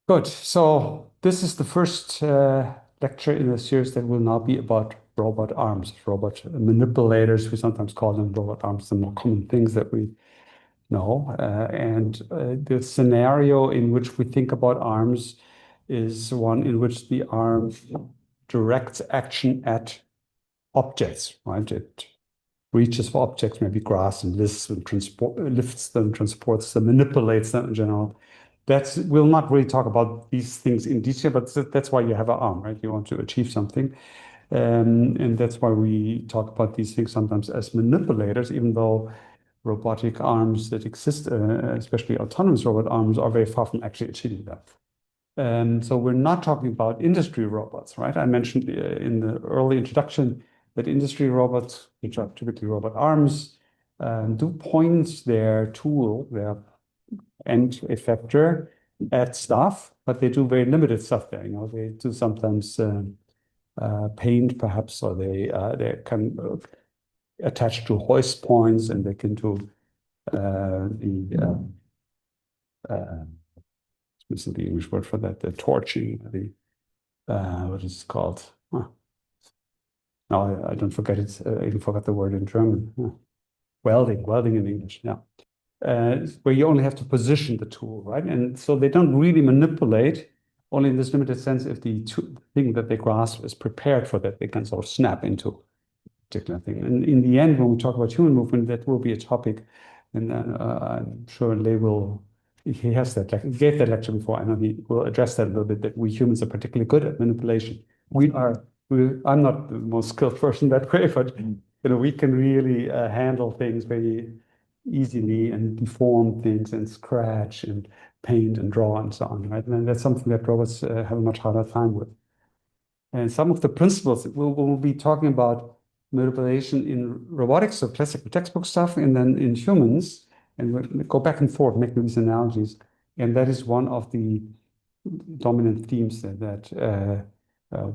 Good. So this is the first lecture in the series that will now be about robot arms, robot manipulators. We sometimes call them robot arms, the more common things that we know. The scenario in which we think about arms is one in which the arm directs action at objects, right? It reaches for objects, maybe grass, and lifts them, transports them, manipulates them in general. We'll not really talk about these things in detail, but that's why you have an arm, right? You want to achieve something. And that's why we talk about these things sometimes as manipulators, even though robotic arms that exist, especially autonomous robot arms, are very far from actually achieving that. So we're not talking about industry robots, right? I mentioned in the early introduction that industry robots, which are typically robot arms, do point their tool, their end effector at stuff, but they do very limited stuff there. They do sometimes paint, perhaps, or they can attach to hoist points, and they can do the what's the English word for that? The torching, what is it called? Huh. No, I don't forget it. I even forgot the word in German. Huh. Welding in English. Yeah. Where you only have to position the tool, right? And so they don't really manipulate, only in this limited sense. If the thing that they grasp is prepared for that, they can sort of snap into a particular thing. And in the end, when we talk about human movement, that will be a topic. And I'm sure Lei will, he has that, he gave that lecture before. I know he will address that a little bit, that we humans are particularly good at manipulation. I'm not the most skilled person that way, but we can really handle things very easily and deform things and scratch and paint and draw and so on, right? And that's something that robots have a much harder time with. And some of the principles, we'll be talking about manipulation in robotics, so classical textbook stuff, and then in humans, and we'll go back and forth making these analogies. And that is one of the dominant themes that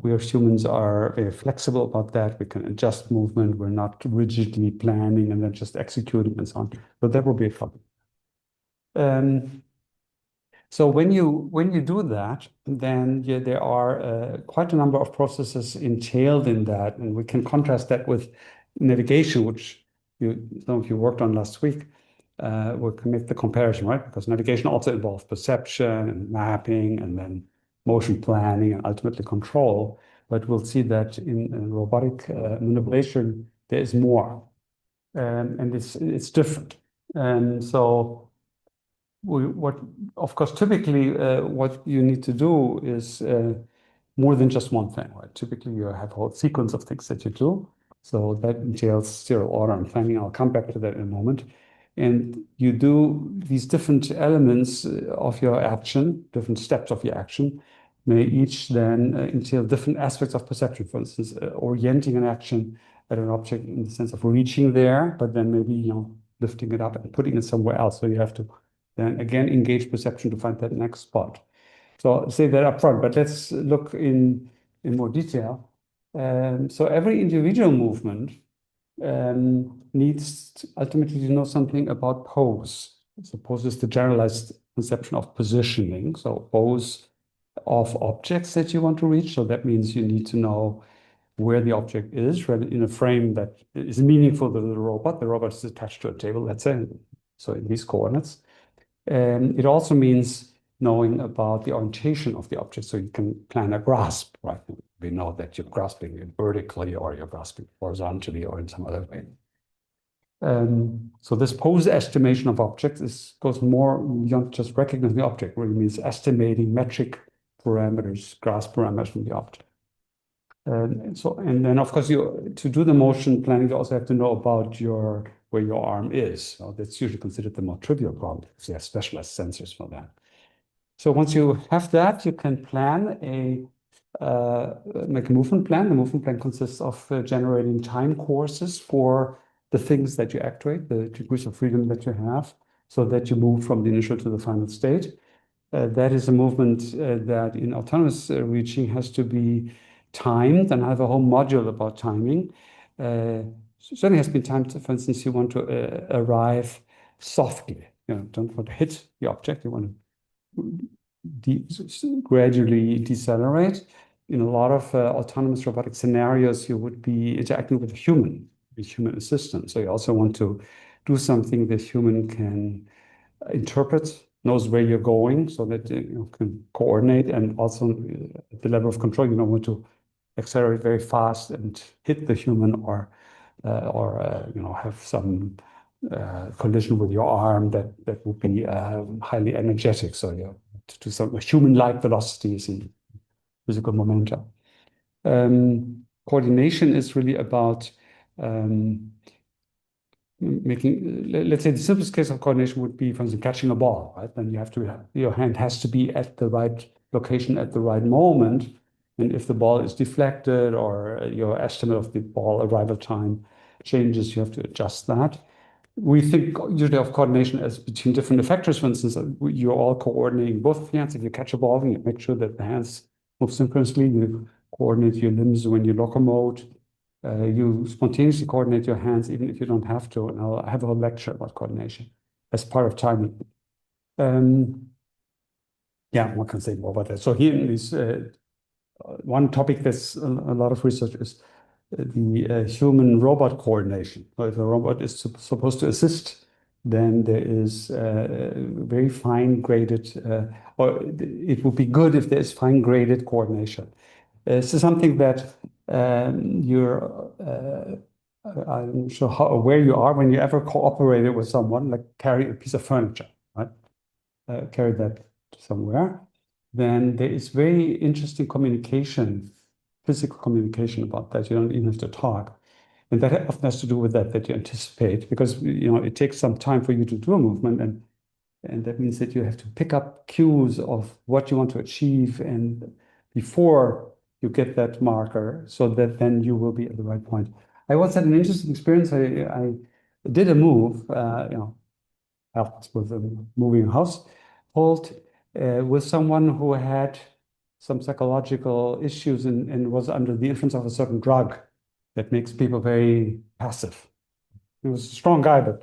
we as humans are very flexible about that. We can adjust movement. We're not rigidly planning and then just executing and so on. So that will be a problem. So when you do that, then there are quite a number of processes entailed in that, and we can contrast that with navigation, which some of you worked on last week. We can make the comparison, right? Because navigation also involves perception and mapping, and then motion planning, and ultimately control. But we'll see that in robotic manipulation, there is more, and it's different. And so of course, typically, what you need to do is more than just one thing, right? Typically, you have a whole sequence of things that you do. So that entails serial order and planning. I'll come back to that in a moment. And you do these different elements of your action, different steps of your action, may each then entail different aspects of perception. For instance, orienting an action at an object in the sense of reaching there, but then maybe lifting it up and putting it somewhere else. So you have to then again engage perception to find that next spot. So I'll say that up front, but let's look in more detail. So every individual movement needs ultimately to know something about pose. So pose is the generalized conception of positioning. So pose of objects that you want to reach. So that means you need to know where the object is in a frame that is meaningful to the robot. The robot is attached to a table, let's say, so in these coordinates. It also means knowing about the orientation of the object, so you can plan a grasp, right? We know that you're grasping it vertically, or you're grasping horizontally, or in some other way. So this pose estimation of objects goes more beyond just recognizing the object, really means estimating metric parameters, grasp parameters from the object. And then, of course, to do the motion planning, you also have to know about where your arm is. So that's usually considered the more trivial problem, because you have specialized sensors for that. So once you have that, you can make a movement plan. The movement plan consists of generating time courses for the things that you actuate, the degrees of freedom that you have, so that you move from the initial to the final state. That is a movement that in autonomous reaching has to be timed, and I have a whole module about timing. Certainly has been timed, for instance, you want to arrive softly. You don't want to hit the object, you want to gradually decelerate. In a lot of autonomous robotic scenarios, you would be interacting with a human assistant. So you also want to do something the human can interpret, knows where you're going, so that you can coordinate, and also at the level of control, you don't want to accelerate very fast and hit the human, or have some collision with your arm that would be highly energetic. So you have to do some human-like velocities and physical momentum. Coordination is really about making, let's say the simplest case of coordination would be, for instance, catching a ball, right? Then your hand has to be at the right location at the right moment. And if the ball is deflected or your estimate of the ball arrival time changes, you have to adjust that. We think usually of coordination as between different effectors. For instance, you're all coordinating both of your hands. If you catch a ball, you make sure that the hands move synchronously. You coordinate your limbs when you locomote. You spontaneously coordinate your hands even if you don't have to. And I'll have a whole lecture about coordination as part of timing. Yeah, one can say more about that. So here in this one topic that's a lot of research is the human-robot coordination. So if a robot is supposed to assist, then there is very fine-graded, or it would be good if there's fine-graded coordination. This is something that I'm not sure how aware you are when you ever cooperated with someone, like carry a piece of furniture, right? Carry that somewhere. Then there is very interesting communication, physical communication about that. You don't even have to talk. And that often has to do with that you anticipate, because it takes some time for you to do a movement, and that means that you have to pick up cues of what you want to achieve and before you get that marker, so that then you will be at the right point. I once had an interesting experience. I did a move, helped with moving a household with someone who had some psychological issues and was under the influence of a certain drug that makes people very passive. He was a strong guy, but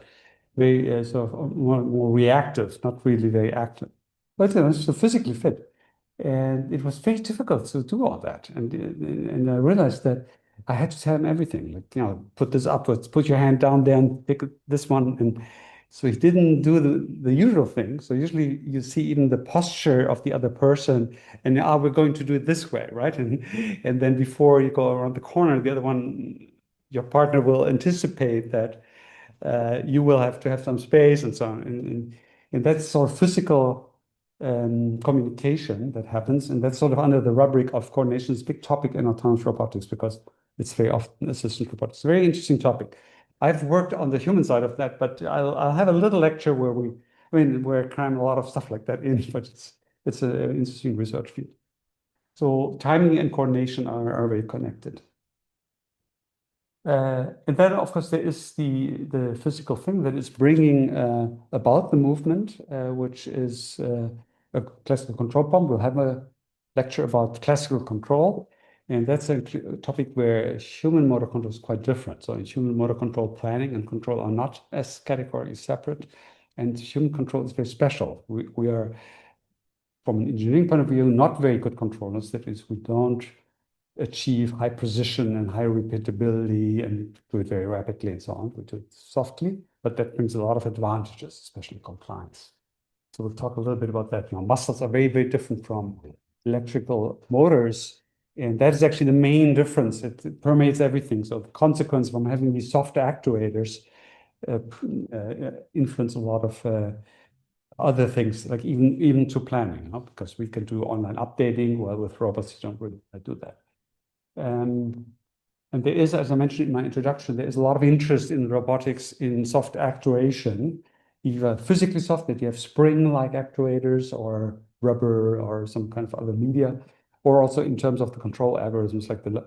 very sort of more reactive, not really very active. But so physically fit. And it was very difficult to do all that. And I realized that I had to tell him everything, like, put this upwards, put your hand down there and pick this one. And so he didn't do the usual thing. So usually you see even the posture of the other person, and we're going to do it this way, right? And then before you go around the corner, the other one, your partner will anticipate that you will have to have some space and so on. And that's sort of physical communication that happens. And that's sort of under the rubric of coordination. It's a big topic in autonomous robotics because it's very often assistant robotics. Very interesting topic. I've worked on the human side of that, but I'll have a little lecture where we're cramming a lot of stuff like that in, but it's an interesting research field. So timing and coordination are very connected. And then, of course, there is the physical thing that is bringing about the movement, which is a classical control problem. We'll have a lecture about classical control, and that's a topic where human motor control is quite different. So in human motor control, planning and control are not as categorically separate, and human control is very special. We are, from an engineering point of view, not very good controllers. That is, we don't achieve high precision and high repeatability and do it very rapidly and so on. We do it softly, but that brings a lot of advantages, especially compliance. So we'll talk a little bit about that. Muscles are very, very different from electrical motors, and that is actually the main difference. It permeates everything. So the consequence from having these soft actuators influence a lot of other things, like even to planning, because we can do online updating. Well, with robots, you don't really do that. And there is, as I mentioned in my introduction, there is a lot of interest in robotics in soft actuation, either physically soft, that you have spring-like actuators or rubber or some kind of other media, or also in terms of the control algorithms, like the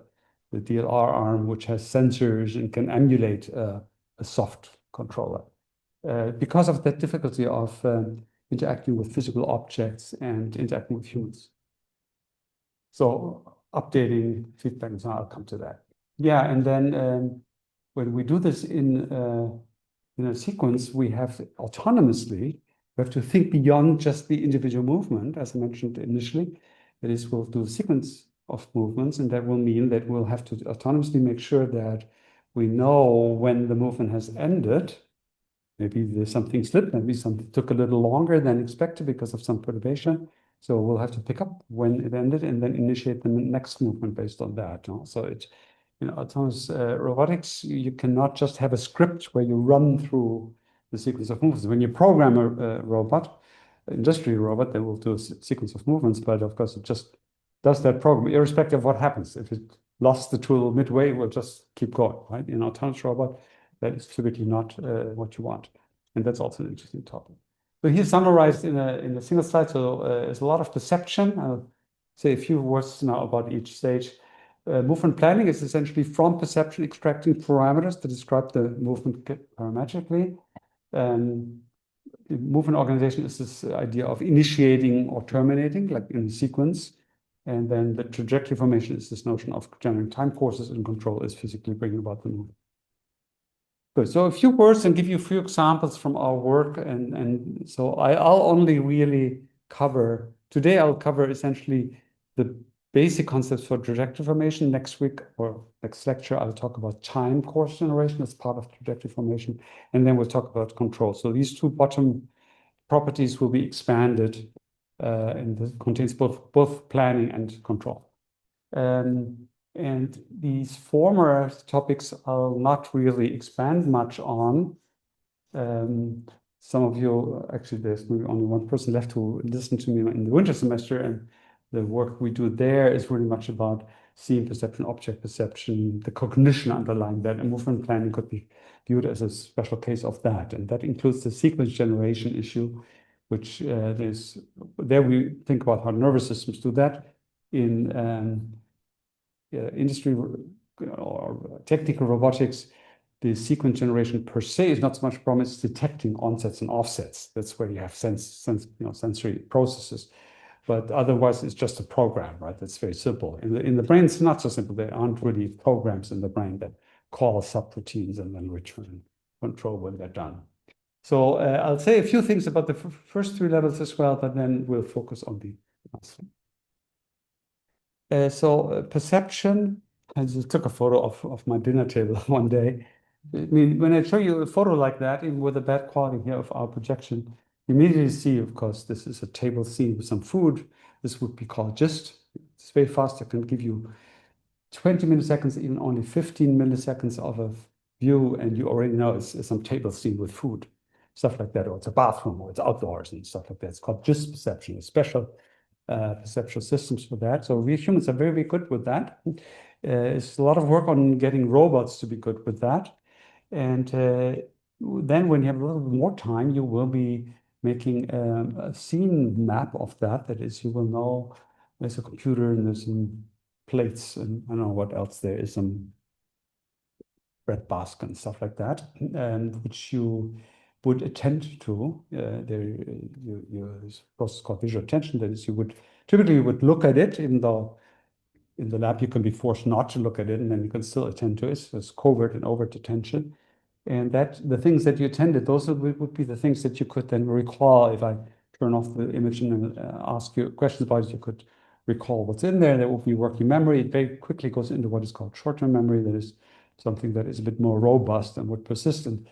DLR arm, which has sensors and can emulate a soft controller. Because of that difficulty of interacting with physical objects and interacting with humans. So updating feedback, and so I'll come to that. Yeah, and then when we do this in a sequence, we have autonomously, We have to think beyond just the individual movement, as I mentioned initially. That is, we'll do a sequence of movements, and that will mean that we'll have to autonomously make sure that we know when the movement has ended. Maybe there's something slipped, maybe something took a little longer than expected because of some perturbation. So we'll have to pick up when it ended and then initiate the next movement based on that. So it, autonomous robotics, you cannot just have a script where you run through the sequence of movements. When you program a robot, industrial robot, they will do a sequence of movements, but of course it just does that program irrespective of what happens. If it lost the tool midway, it will just keep going, right? In an autonomous robot, that is typically not what you want. And that's also an interesting topic. So here summarized in a single slide. So it's a lot of perception. I'll say a few words now about each stage. Movement planning is essentially from perception extracting parameters to describe the movement parametrically. The movement organization is this idea of initiating or terminating, like in a sequence. And then the trajectory formation is this notion of generating time courses, and control is physically bringing about the movement. Good. So a few words and give you a few examples from our work. And so I'll only really cover, today I'll cover essentially the basic concepts for trajectory formation. Next week or next lecture, I'll talk about time course generation as part of trajectory formation. And then we'll talk about control. So these two bottom properties will be expanded and this contains both planning and control. And these former topics I'll not really expand much on. Some of you, actually, there's maybe only one person left who listened to me in the winter semester, and the work we do there is really much about scene perception, object perception, the cognition underlying that, and movement planning could be viewed as a special case of that. And that includes the sequence generation issue, which there we think about how nervous systems do that. In industry or technical robotics, the sequence generation per se is not so much a problem, it's detecting onsets and offsets. That's where you have sensory processes. But otherwise, it's just a program, right? That's very simple. In the brain, it's not so simple. There aren't really programs in the brain that call subroutines and then return control when they're done. So I'll say a few things about the first three levels as well, but then we'll focus on the last one. Perception, I just took a photo of my dinner table one day. I mean, when I show you a photo like that, even with the bad quality here of our projection, you immediately see, of course, this is a table scene with some food. This would be called gist. It's very fast. I can give you 20 milliseconds, even only 15 milliseconds of a view, and you already know it's some table scene with food, stuff like that, or it's a bathroom, or it's outdoors and stuff like that. It's called gist perception, a special perceptual systems for that. So we humans are very, very good with that. It's a lot of work on getting robots to be good with that. And then when you have a little bit more time, you will be making a scene map of that. That is, you will know there's a computer and there's some plates and I don't know what else there is, some bread basket and stuff like that, which you would attend to. There's a process called visual attention. That is, you typically would look at it, even though in the lab you can be forced not to look at it, and then you can still attend to it. So it's covert and overt attention. And that the things that you attended, those would be the things that you could then recall. If I turn off the image and ask you questions about it, you could recall what's in there. That will be working memory. It very quickly goes into what is called short-term memory. That is something that is a bit more robust and would persist. And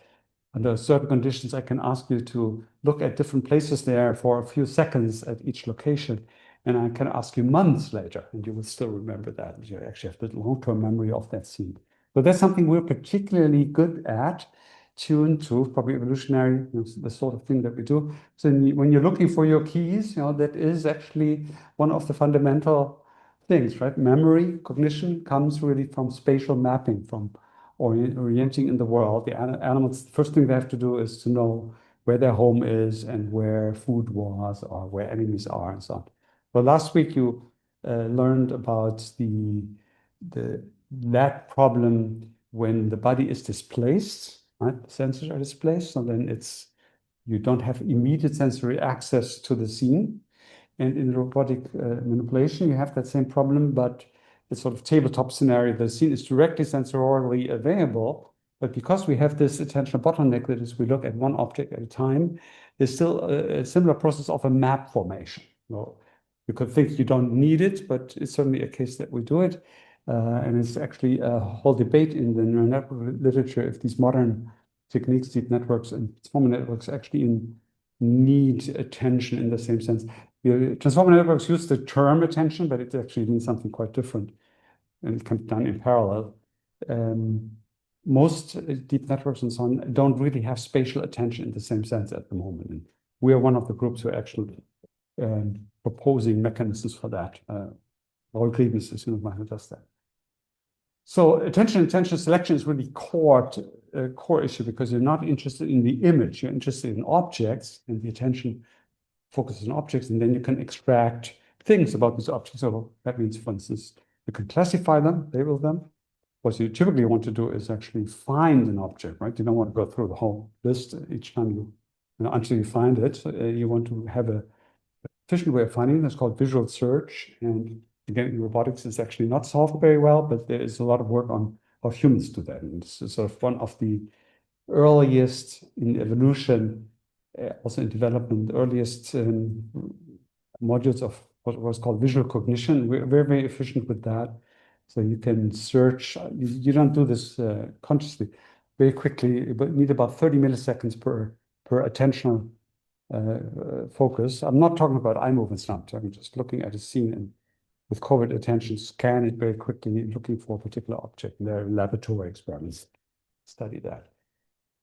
under certain conditions, I can ask you to look at different places there for a few seconds at each location. And I can ask you months later, and you will still remember that. You actually have the long-term memory of that scene. So that's something we're particularly good at, tuned to, probably evolutionary, the sort of thing that we do. So when you're looking for your keys, that is actually one of the fundamental things, right? Memory, cognition comes really from spatial mapping, from orienting in the world. The animals, the first thing they have to do is to know where their home is and where food was or where enemies are and so on. Well, last week you learned about that problem when the body is displaced, right? The sensors are displaced, so then you don't have immediate sensory access to the scene. And in robotic manipulation, you have that same problem, but it's sort of tabletop scenario. The scene is directly sensorially available, But because we have this attentional bottleneck, that is, we look at one object at a time, there's still a similar process of a map formation. You could think you don't need it, but it's certainly a case that we do it. And it's actually a whole debate in the neural network literature if these modern techniques, deep networks and transformer networks actually need attention in the same sense. Transformer networks use the term attention, but it actually means something quite different, and it can be done in parallel. Most deep networks and so on don't really have spatial attention in the same sense at the moment. And we are one of the groups who are actually proposing mechanisms for that. Paul Griebens is one who does that. So attention selection is really core issue because you're not interested in the image, you're interested in objects, and the attention focuses on objects, and then you can extract things about these objects. So that means, for instance, you can classify them, label them. What you typically want to do is actually find an object, right? You don't want to go through the whole list each time until you find it. You want to have a efficient way of finding it. It's called visual search. And again, in robotics, it's actually not solved very well, but there is a lot of work on how humans do that. And it's sort of one of the earliest in evolution, also in development, earliest modules of what was called visual cognition. We're very, very efficient with that. So you can search, you don't do this consciously, very quickly, but need about 30 milliseconds per attentional focus. I'm not talking about eye movements now, I'm talking just looking at a scene and with covert attention, scan it very quickly, looking for a particular object. And there are laboratory experiments study that.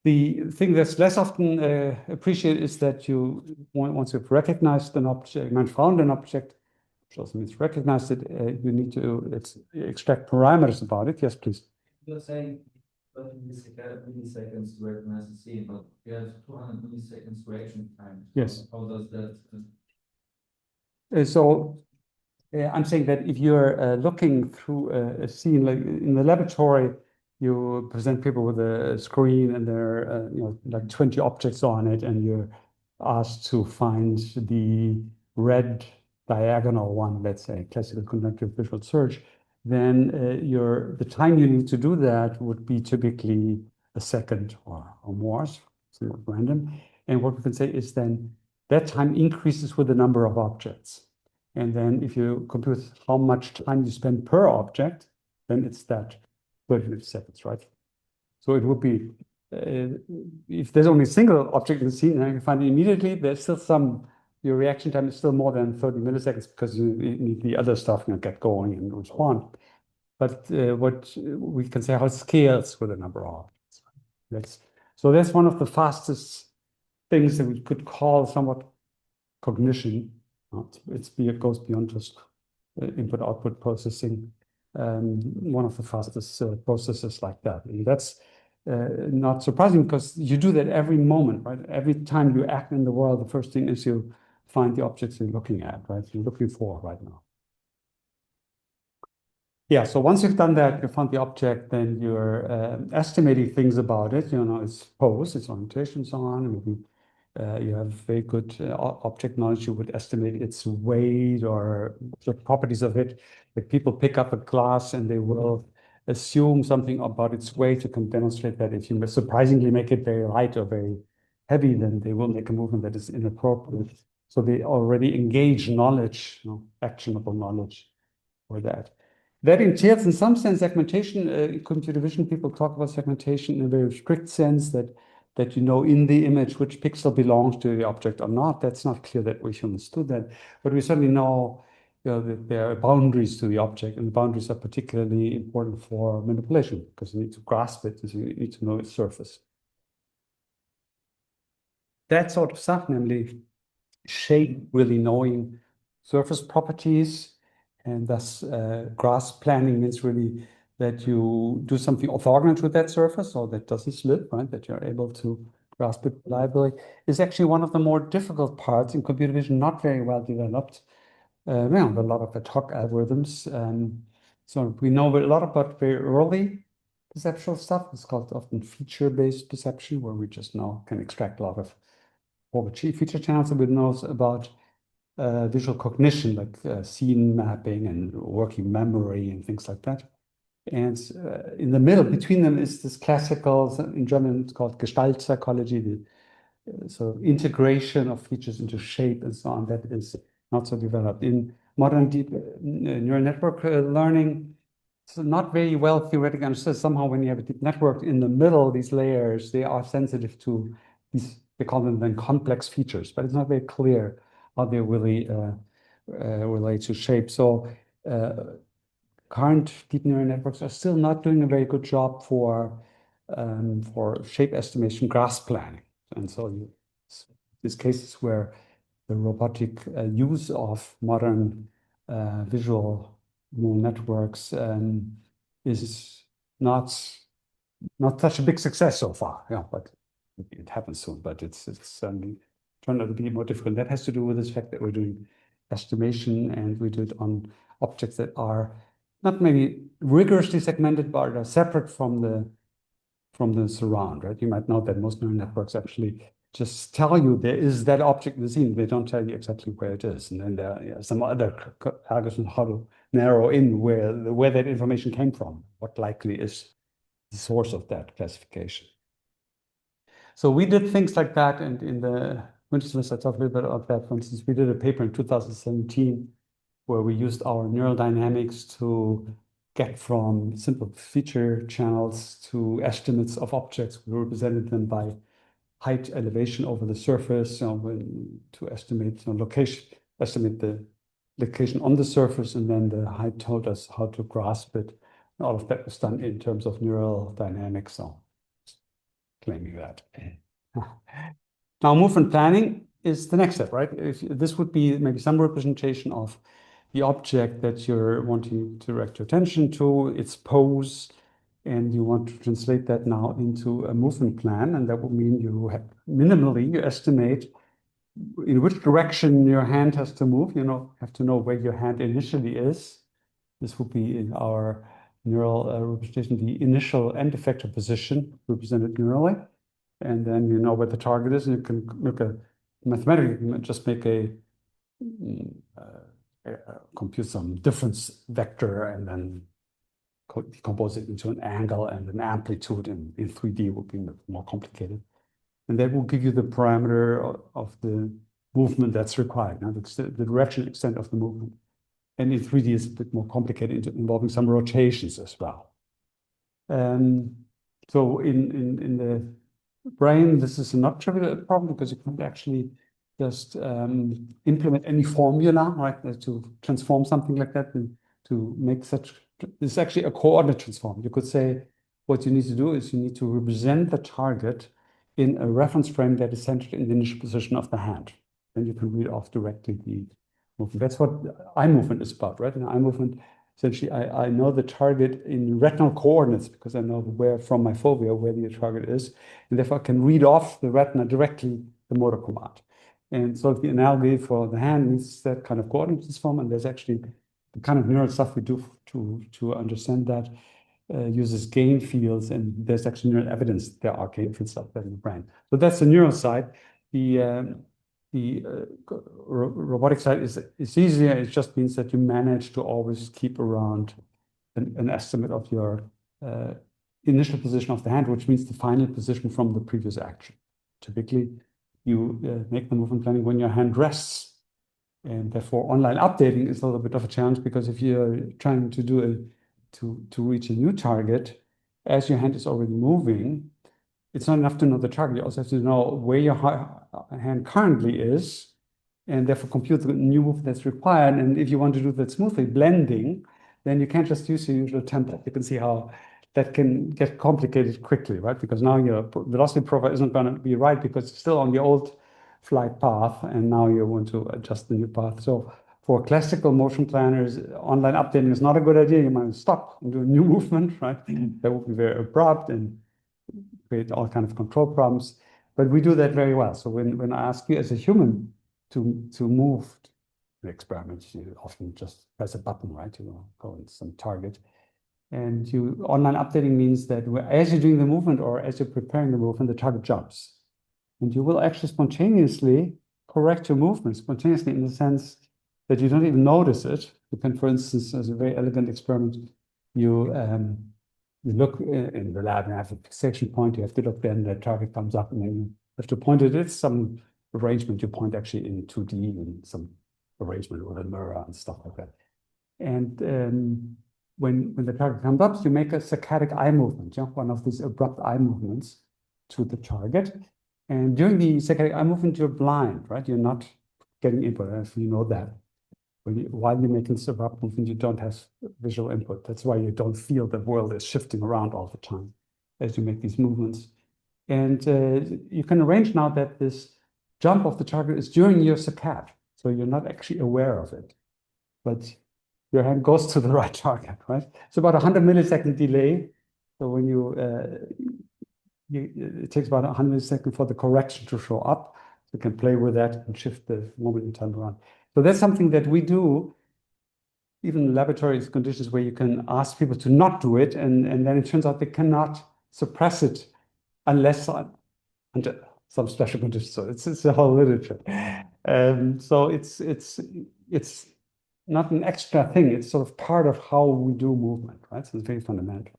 The thing that's less often appreciated is that once you've recognized an object, and found an object, which also means recognized it, you need to extract parameters about it. Yes, please. You're saying 30 milliseconds to recognize the scene, but you have 200 milliseconds reaction time. Yes. How does that? I'm saying that if you're looking through a scene, like in the laboratory, you present people with a screen and there are like 20 objects on it, and you're asked to find the red diagonal one, let's say, classical conjunctive visual search, then the time you need to do that would be typically a second or more, so random. And what we can say is then that time increases with the number of objects. And then if you compute how much time you spend per object, then it's that 30 seconds, right? So it would be, if there's only a single object in the scene and you find it immediately, there's still your reaction time is still more than 30 milliseconds because you need the other stuff, get going and respond. But what we can say how it scales with the number of objects. So that's one of the fastest things that we could call somewhat cognition. It goes beyond just input-output processing. One of the fastest processes like that. And that's not surprising because you do that every moment, right? Every time you act in the world, the first thing is you find the objects you're looking at, right? You're looking for right now. Yeah, so once you've done that, you found the object, then you're estimating things about it. Its pose, its orientation, and so on. Maybe you have very good object knowledge. You would estimate its weight or the properties of it. Like people pick up a glass and they will assume something about its weight to demonstrate that if you surprisingly make it very light or very heavy, then they will make a movement that is inappropriate. So they already engage knowledge, actionable knowledge for that. That entails, in some sense, segmentation. In computer vision, people talk about segmentation in a very strict sense that you know in the image which pixel belongs to the object or not. That's not clear that we humans do that, but we certainly know, that there are boundaries to the object, and the boundaries are particularly important for manipulation because you need to grasp it, so you need to know its surface. That sort of stuff, namely shape, really knowing surface properties, and thus grasp planning means really that you do something orthogonal to that surface, so that doesn't slip, right? That you're able to grasp it reliably, is actually one of the more difficult parts in computer vision, not very well developed. A lot of ad hoc algorithms. So we know a lot about very early perceptual stuff. It's called often feature-based perception, where we just now can extract a lot of feature channels, and we know about visual cognition, like scene mapping and working memory and things like that. And in the middle, between them, is this classical, in German, it's called Gestalt psychology, the sort of integration of features into shape and so on, that is not so developed. In modern deep neural network learning, it's not very well theoretically understood. Somehow, when you have a deep network in the middle, these layers, they are sensitive to these, they call them then complex features, but it's not very clear how they really relate to shape. So current deep neural networks are still not doing a very good job for shape estimation, grasp planning. And so these cases where the robotic use of modern visual neural networks is not such a big success so far. Yeah, but it happens soon. But it's turned out to be more difficult. That has to do with this fact that we're doing estimation and we do it on objects that are not maybe rigorously segmented, but are separate from the surround, right? You might know that most neural networks actually just tell you there is that object in the scene. They don't tell you exactly where it is. And then there are some other algorithms how to narrow in where that information came from, what likely is the source of that classification. So we did things like that, and in the winter semester, I talked a little bit about that. For instance, we did a paper in 2017 where we used our neural dynamics to get from simple feature channels to estimates of objects. We represented them by height, elevation over the surface, to estimate estimate the location on the surface, and then the height told us how to grasp it. And all of that was done in terms of neural dynamics. So claiming that. Now, movement planning is the next step, right? This would be maybe some representation of the object that you're wanting to direct your attention to, its pose, and you want to translate that now into a movement plan. And that would mean you have minimally, you estimate in which direction your hand has to move. You have to know where your hand initially is. This would be in our neural representation, the initial and effector position represented neurally. And then you know where the target is, and you can look at mathematically, you can just make compute some difference vector and then decompose it into an angle and an amplitude in 3D would be more complicated. And that will give you the parameter of the movement that's required, the direction extent of the movement. And in 3D is a bit more complicated, involving some rotations as well. So in the brain, this is not trivial problem because you can't actually just implement any formula, right, to transform something like that and to make such. This is actually a coordinate transform. You could say what you need to do is you need to represent the target in a reference frame that is centered in the initial position of the hand. Then you can read off directly the movement. That's what eye movement is about, right? In eye movement, essentially, I know the target in retinal coordinates because I know where from my fovea where the target is, and therefore I can read off the retina directly the motor command. And so the analogy for the hand needs that kind of coordinate transform, and there's actually the kind of neural stuff we do to understand that uses gain fields, and there's actually neural evidence there are gain fields out there in the brain. So that's the neural side. The robotic side is easier. It just means that you manage to always keep around an estimate of your initial position of the hand, which means the final position from the previous action. Typically, you make the movement planning when your hand rests. And therefore, online updating is a little bit of a challenge because if you're trying to reach a new target, as your hand is already moving, it's not enough to know the target. You also have to know where your hand currently is, and therefore compute the new movement that's required. And if you want to do that smoothly, blending, then you can't just use your usual template. You can see how that can get complicated quickly, right? Because now your velocity profile isn't going to be right because it's still on the old flight path, and now you want to adjust the new path. So for classical motion planners, online updating is not a good idea. You might stop and do a new movement, right? That would be very abrupt and create all kinds of control problems. But we do that very well. So when I ask you as a human to move the experiment, you often just press a button, right? You go in some target. And online updating means that as you're doing the movement or as you're preparing the movement, the target jumps. And you will actually spontaneously correct your movement, spontaneously in the sense that you don't even notice it. You can, for instance, as a very elegant experiment, you look in the lab and have a fixation point. You have to look, then the target comes up, and then you have to point it. It's some arrangement you point actually in 2D and some arrangement with a mirror and stuff like that. And when the target comes up, you make a saccadic eye movement, one of these abrupt eye movements to the target. And during the saccadic eye movement, you're blind, right? You're not getting input, if you know that. While you're making this abrupt movement, you don't have visual input. That's why you don't feel the world is shifting around all the time as you make these movements. And you can arrange now that this jump of the target is during your saccade, so you're not actually aware of it, but your hand goes to the right target, right? It's about 100 millisecond delay. So when it takes about 100 milliseconds for the correction to show up. So you can play with that and shift the moment in time around. So that's something that we do, even in laboratory conditions where you can ask people to not do it, and then it turns out they cannot suppress it unless under some special conditions. So it's a whole literature. So it's not an extra thing. It's sort of part of how we do movement, right? So it's very fundamental.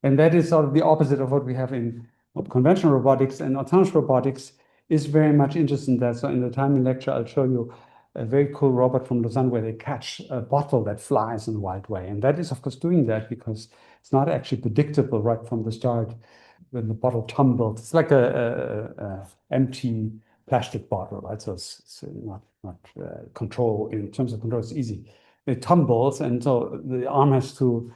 And that is sort of the opposite of what we have in conventional robotics, and autonomous robotics is very much interested in that. So in the timing lecture, I'll show you a very cool robot from Lausanne where they catch a bottle that flies in a wild way. And that is, of course, doing that because it's not actually predictable right from the start when the bottle tumbles. It's like a empty plastic bottle, right? So it's not control. In terms of control, it's easy. It tumbles, and so the arm has to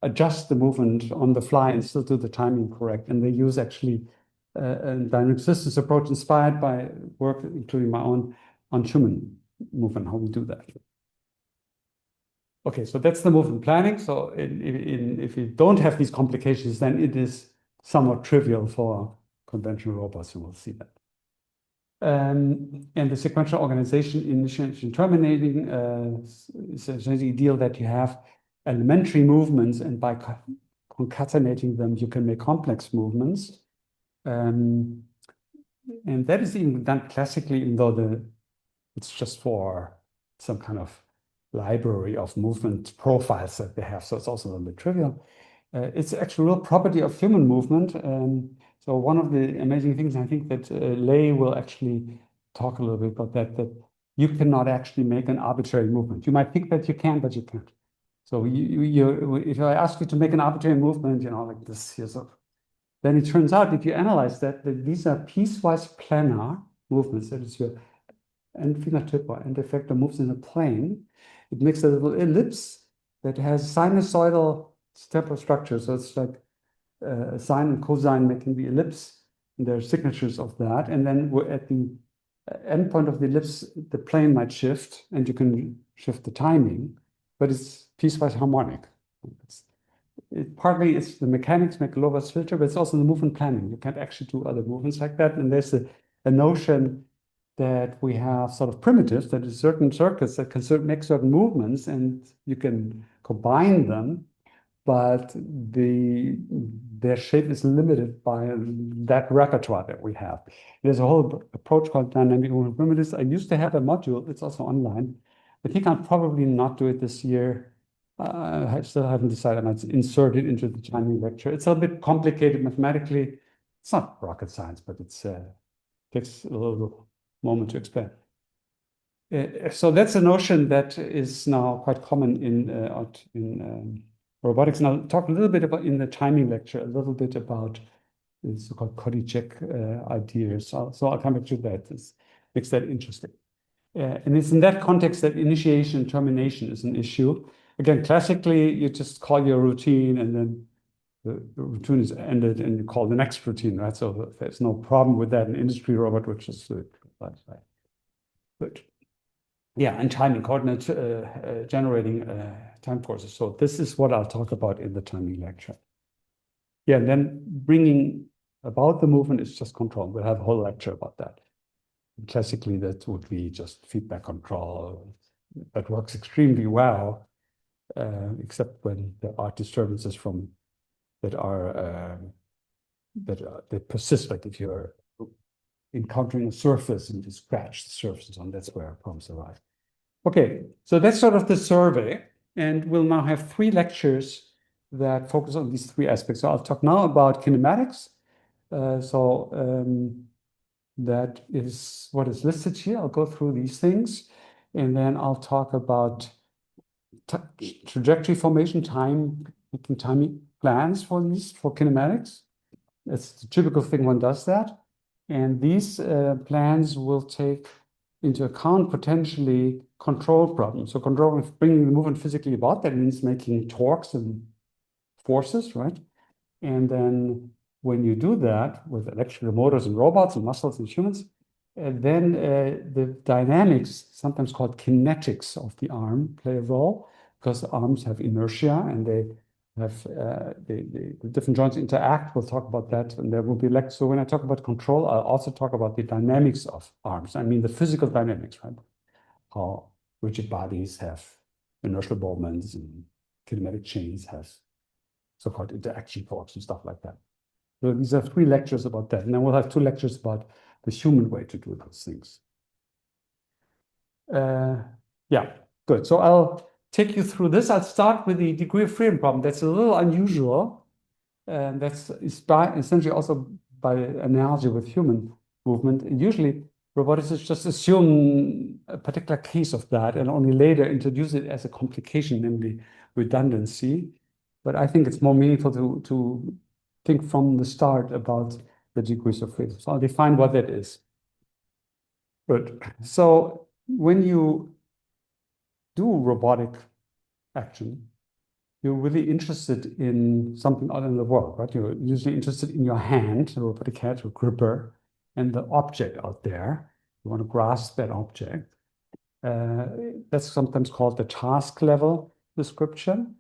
adjust the movement on the fly and still do the timing correct. And they use actually a dynamic systems approach inspired by work, including my own, on human movement, how we do that. Okay, so that's the movement planning. So if you don't have these complications, then it is somewhat trivial for conventional robots. You will see that. And the sequential organization, initiation, terminating, is essentially the ideal that you have elementary movements, and by concatenating them, you can make complex movements. And that is even done classically, even though it's just for some kind of library of movement profiles that they have. So it's also a little bit trivial. It's actually a real property of human movement. So one of the amazing things, I think that Lei will actually talk a little bit about that you cannot actually make an arbitrary movement. You might think that you can, but you can't. So if I ask you to make an arbitrary movement, like this here, so then it turns out if you analyze that these are piecewise planar movements. That is your end fingertip or end effector moves in a plane. It makes a little ellipse that has sinusoidal temporal structure. So it's like sine and cosine making the ellipse, and there are signatures of that. And then we're at the end point of the ellipse, the plane might shift, and you can shift the timing, but it's piecewise harmonic. Partly it's the mechanics make a Lovász filter, but it's also the movement planning. You can't actually do other movements like that. And there's a notion that we have sort of primitives, that is certain circuits that can make certain movements, and you can combine them, but their shape is limited by that repertoire that we have. There's a whole approach called dynamic movement primitives. I used to have a module. It's also online. I think I'll probably not do it this year. I still haven't decided. I might insert it into the timing lecture. It's a bit complicated mathematically. It's not rocket science, but it takes a little moment to explain. So that's a notion that is now quite common in robotics. And I'll talk a little bit about in the timing lecture, a little bit about the so-called Kodiček ideas. So I'll come back to that. This makes that interesting. And it's in that context that initiation and termination is an issue. Again, classically, you just call your routine, and then the routine is ended, and you call the next routine, right? So there's no problem with that in industry robot, which is good. Yeah, and timing coordinate generating time courses. So this is what I'll talk about in the timing lecture. Yeah, and then bringing about the movement is just control. We'll have a whole lecture about that. Classically, that would be just feedback control. That works extremely well, except when there are disturbances that persist. Like if you're encountering a surface and you scratch the surface on, that's where problems arise. Okay, so that's sort of the survey, and we'll now have 3 lectures that focus on these three aspects. So I'll talk now about kinematics. That is what is listed here. I'll go through these things, and then I'll talk about trajectory formation, making timing plans for kinematics. It's the typical thing one does that. And these plans will take into account potentially control problems. So bringing the movement physically about, that means making torques and forces, right? And then when you do that with electrical motors and robots and muscles and humans, then the dynamics, sometimes called kinetics of the arm, play a role, because arms have inertia and they have the different joints interact. We'll talk about that, and there will be so when I talk about control, I'll also talk about the dynamics of arms. I mean the physical dynamics, right? How rigid bodies have inertial moments and kinematic chains have so-called interaction force and stuff like that. So these are 3 lectures about that. And then we'll have 2 lectures about the human way to do those things. Yeah, good. So I'll take you through this. I'll start with the degree of freedom problem. That's a little unusual. And that's essentially also by analogy with human movement. And usually roboticists just assume a particular case of that and only later introduce it as a complication, namely redundancy. But I think it's more meaningful to think from the start about the degrees of freedom. So I'll define what that is. Good. So when you do robotic action, you're really interested in something out in the world, right? You're usually interested in your hand, the robotic hand, your gripper, and the object out there. You want to grasp that object. That's sometimes called the task level description.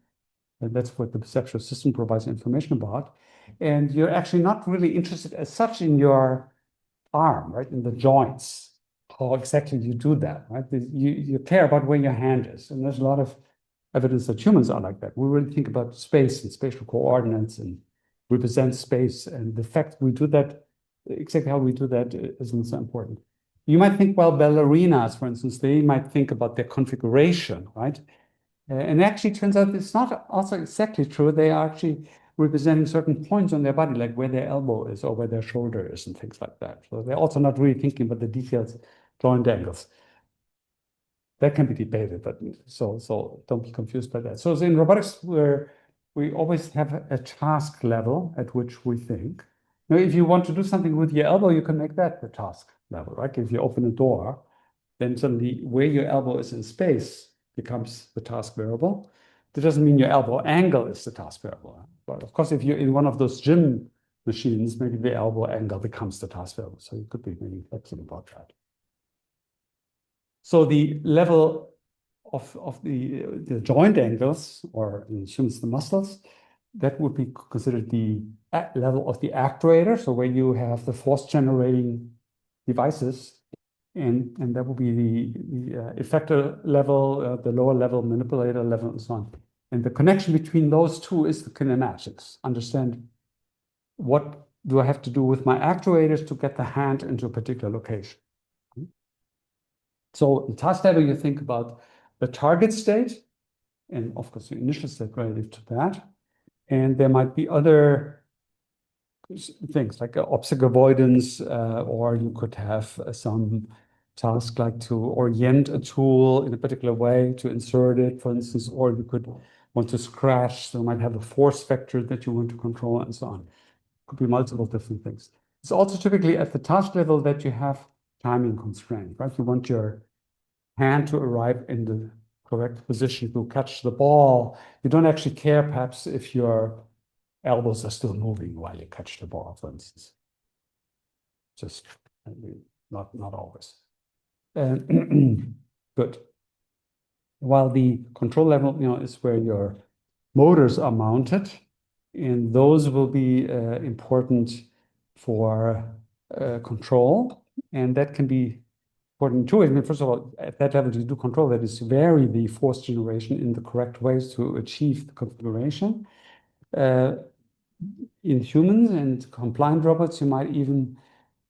And that's what the perceptual system provides information about. And you're actually not really interested as such in your arm, right? In the joints, how exactly you do that, right? You care about where your hand is. And there's a lot of evidence that humans are like that. We really think about space and spatial coordinates and represent space. And the fact we do that, exactly how we do that isn't so important. You might think, well, ballerinas, for instance, they might think about their configuration, right? And it actually turns out it's not also exactly true. They are actually representing certain points on their body, like where their elbow is or where their shoulder is and things like that. So they're also not really thinking about the details, joint angles. That can be debated, but so don't be confused by that. So in robotics, we always have a task level at which we think. Now, if you want to do something with your elbow, you can make that the task level, right? If you open a door, then suddenly where your elbow is in space becomes the task variable. That doesn't mean your elbow angle is the task variable. But of course, if you're in one of those gym machines, maybe the elbow angle becomes the task variable. So you could be maybe flexible about that. So the level of the joint angles, or in humans, the muscles, that would be considered the level of the actuator. So where you have the force generating devices, and that would be the effector level, the lower level manipulator level, and so on. And the connection between those two is the kinematics. Understand what do I have to do with my actuators to get the hand into a particular location. So in task level, you think about the target state, and of course the initial state relative to that. And there might be other things like obstacle avoidance, or you could have some task like to orient a tool in a particular way to insert it, for instance, or you could want to scratch, so you might have a force vector that you want to control and so on. Could be multiple different things. It's also typically at the task level that you have timing constraint, right? You want your hand to arrive in the correct position to catch the ball. You don't actually care perhaps if your elbows are still moving while you catch the ball, for instance. Just not always. Good. While the control level, is where your motors are mounted, and those will be important for control, and that can be important too. I mean, first of all, at that level, to do control, that is to vary the force generation in the correct ways to achieve the configuration. In humans and compliant robots, you might even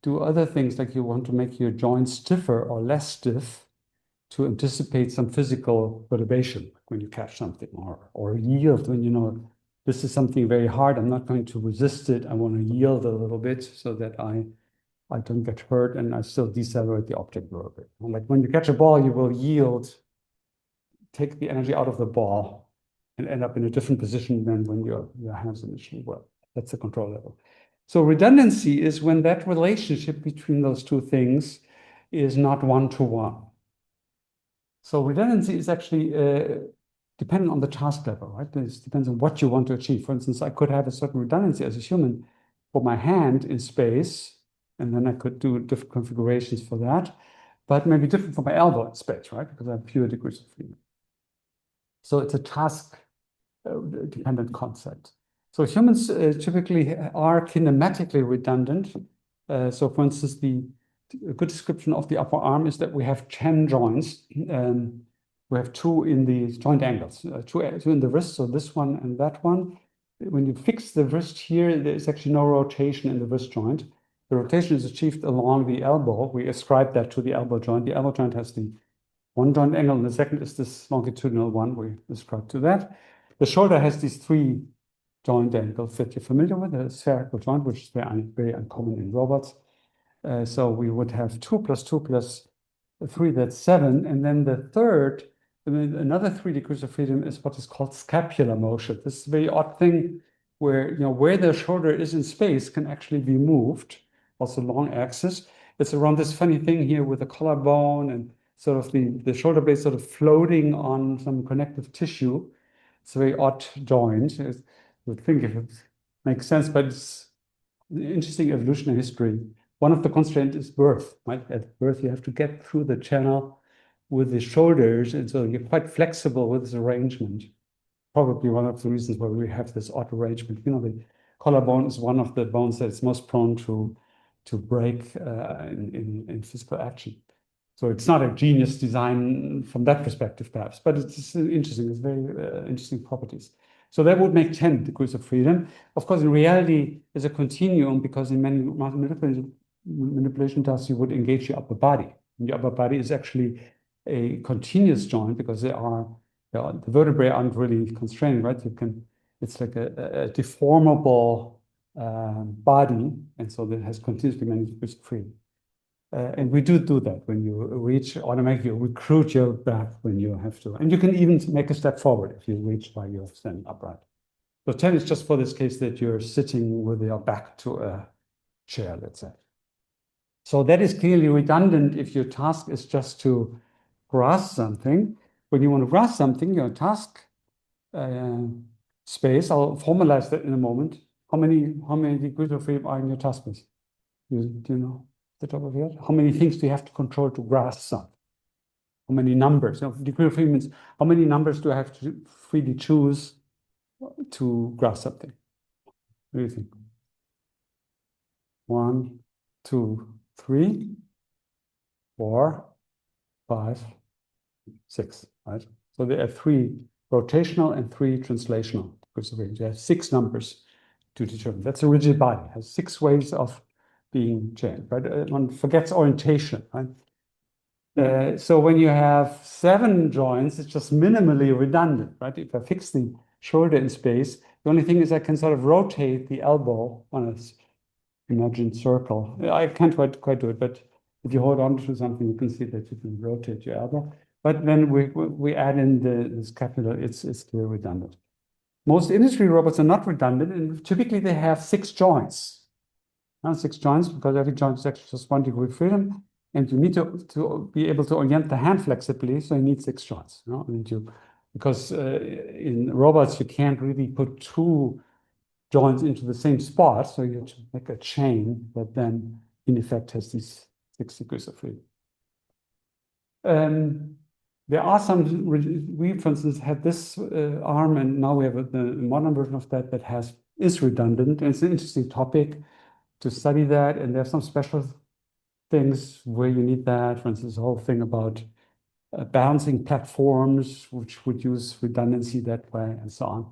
do other things, like you want to make your joints stiffer or less stiff to anticipate some physical perturbation when you catch something, or yield when this is something very hard. I'm not going to resist it. I want to yield a little bit so that I don't get hurt and I still decelerate the object a little bit. Like when you catch a ball, you will yield, take the energy out of the ball, and end up in a different position than when your hands initially were. That's the control level. So redundancy is when that relationship between those two things is not one-to-one. So redundancy is actually dependent on the task level, right? This depends on what you want to achieve. For instance, I could have a certain redundancy as a human for my hand in space, and then I could do different configurations for that, but maybe different for my elbow in space, right? Because I have fewer degrees of freedom. So it's a task dependent concept. So humans typically are kinematically redundant. So for instance, a good description of the upper arm is that we have 10 joints. We have 2 in the joint angles, 2 in the wrist, so this one and that one. When you fix the wrist here, there's actually no rotation in the wrist joint. The rotation is achieved along the elbow. We ascribe that to the elbow joint. The elbow joint has the one joint angle, and the second is this longitudinal one we ascribe to that. The shoulder has these 3 joint angles that you're familiar with, a spherical joint, which is very uncommon in robots. So we would have 2 plus 2 plus 3, that's 7. And then the third, another 3 degrees of freedom is what is called scapular motion. This is a very odd thing where, where the shoulder is in space can actually be moved, also long axis. It's around this funny thing here with the collarbone and sort of the shoulder blade sort of floating on some connective tissue. It's a very odd joint. I would think if it makes sense, but it's an interesting evolutionary history. One of the constraints is birth, right? At birth, you have to get through the channel with the shoulders, and so you're quite flexible with this arrangement. Probably one of the reasons why we have this odd arrangement. The collarbone is one of the bones that's most prone to break in physical action. So it's not a genius design from that perspective, perhaps, but it's interesting. It's very interesting properties. So that would make 10 degrees of freedom. Of course, in reality, there's a continuum because in many manipulation tasks, you would engage your upper body. And your upper body is actually a continuous joint because the vertebrae aren't really constrained, right? It's like a deformable body, and so that has continuously many degrees of freedom. And we do that when you reach automatically, you recruit your back when you have to. And you can even make a step forward if you reach while you're standing upright. So 10 is just for this case that you're sitting with your back to a chair, let's say. So that is clearly redundant if your task is just to grasp something. When you want to grasp something, your task space, I'll formalize that in a moment. How many degrees of freedom are in your task space? Do you know? The top of your head? How many things do you have to control to grasp something? How many numbers? Degree of freedom means how many numbers do I have to freely choose to grasp something? What do you think? 1, 2, 3, 4, 5, 6, right? So there are 3 rotational and 3 translational. Because you have 6 numbers to determine. That's a rigid body. It has 6 ways of being changed, right? One forgets orientation, right? So when you have 7 joints, it's just minimally redundant, right? If I fix the shoulder in space, the only thing is I can sort of rotate the elbow on an imagined circle. I can't quite do it, but if you hold on to something, you can see that you can rotate your elbow. But then we add in the scapula, it's clearly redundant. Most industry robots are not redundant, and typically they have 6 joints. 6 joints, because every joint is actually just 1 degree of freedom, and you need to be able to orient the hand flexibly, so you need 6 joints. Because in robots, you can't really put 2 joints into the same spot, so you have to make a chain that then, in effect, has these 6 degrees of freedom. There are some, we, for instance, had this arm, and now we have the modern version of that is redundant, and it's an interesting topic to study that, and there's some special things where you need that. For instance, the whole thing about balancing platforms, which would use redundancy that way, and so on.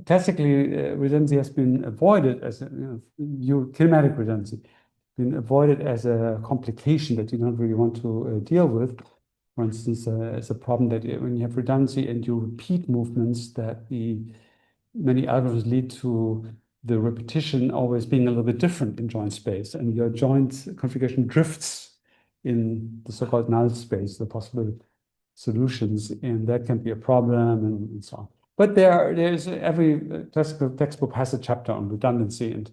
Classically, redundancy has been avoided as kinematic redundancy, been avoided as a complication that you don't really want to deal with. For instance, it's a problem that when you have redundancy and you repeat movements, that the many algorithms lead to the repetition always being a little bit different in joint space, and your joint configuration drifts in the so-called null space, the possible solutions, and that can be a problem and so on. But there's every classical textbook has a chapter on redundancy, and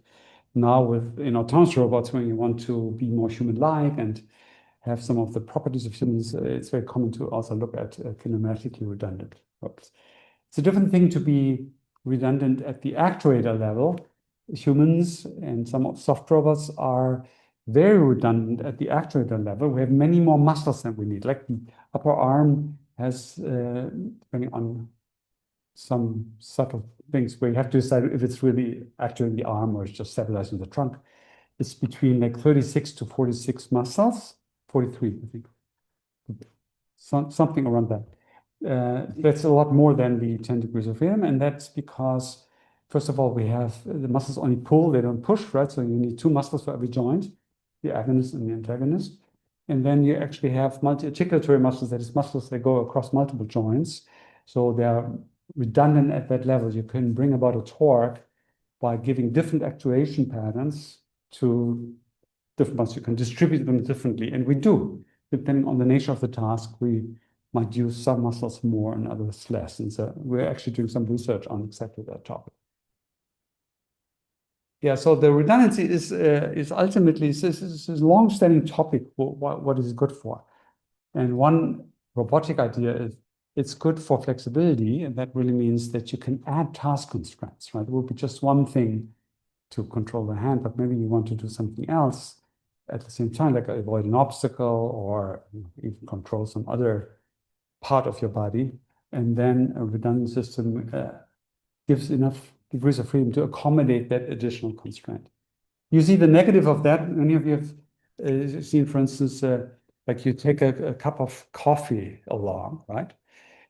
now with autonomous robots, when you want to be more human-like and have some of the properties of humans, it's very common to also look at kinematically redundant robots. It's a different thing to be redundant at the actuator level. Humans and some soft robots are very redundant at the actuator level. We have many more muscles than we need. Like the upper arm has, depending on some subtle things where you have to decide if it's really actuating the arm or it's just stabilizing the trunk. It's between like 36 to 46 muscles, 43, I think. Something around that. That's a lot more than the 10 degrees of freedom, and that's because, first of all, we have the muscles only pull, they don't push, right? So you need two muscles for every joint, the agonist and the antagonist. And then you actually have multi-articulatory muscles, that is muscles that go across multiple joints. So they're redundant at that level. You can bring about a torque by giving different actuation patterns to different muscles. You can distribute them differently, and we do. Depending on the nature of the task, we might use some muscles more and others less. And so we're actually doing some research on exactly that topic. Yeah, so the redundancy is ultimately this is a long-standing topic. What is it good for? And one robotic idea is it's good for flexibility, and that really means that you can add task constraints, right? It will be just one thing to control the hand, but maybe you want to do something else at the same time, like avoid an obstacle or even control some other part of your body. And then a redundant system gives enough degrees of freedom to accommodate that additional constraint. You see the negative of that. Many of you have seen, for instance, like you take a cup of coffee along, right?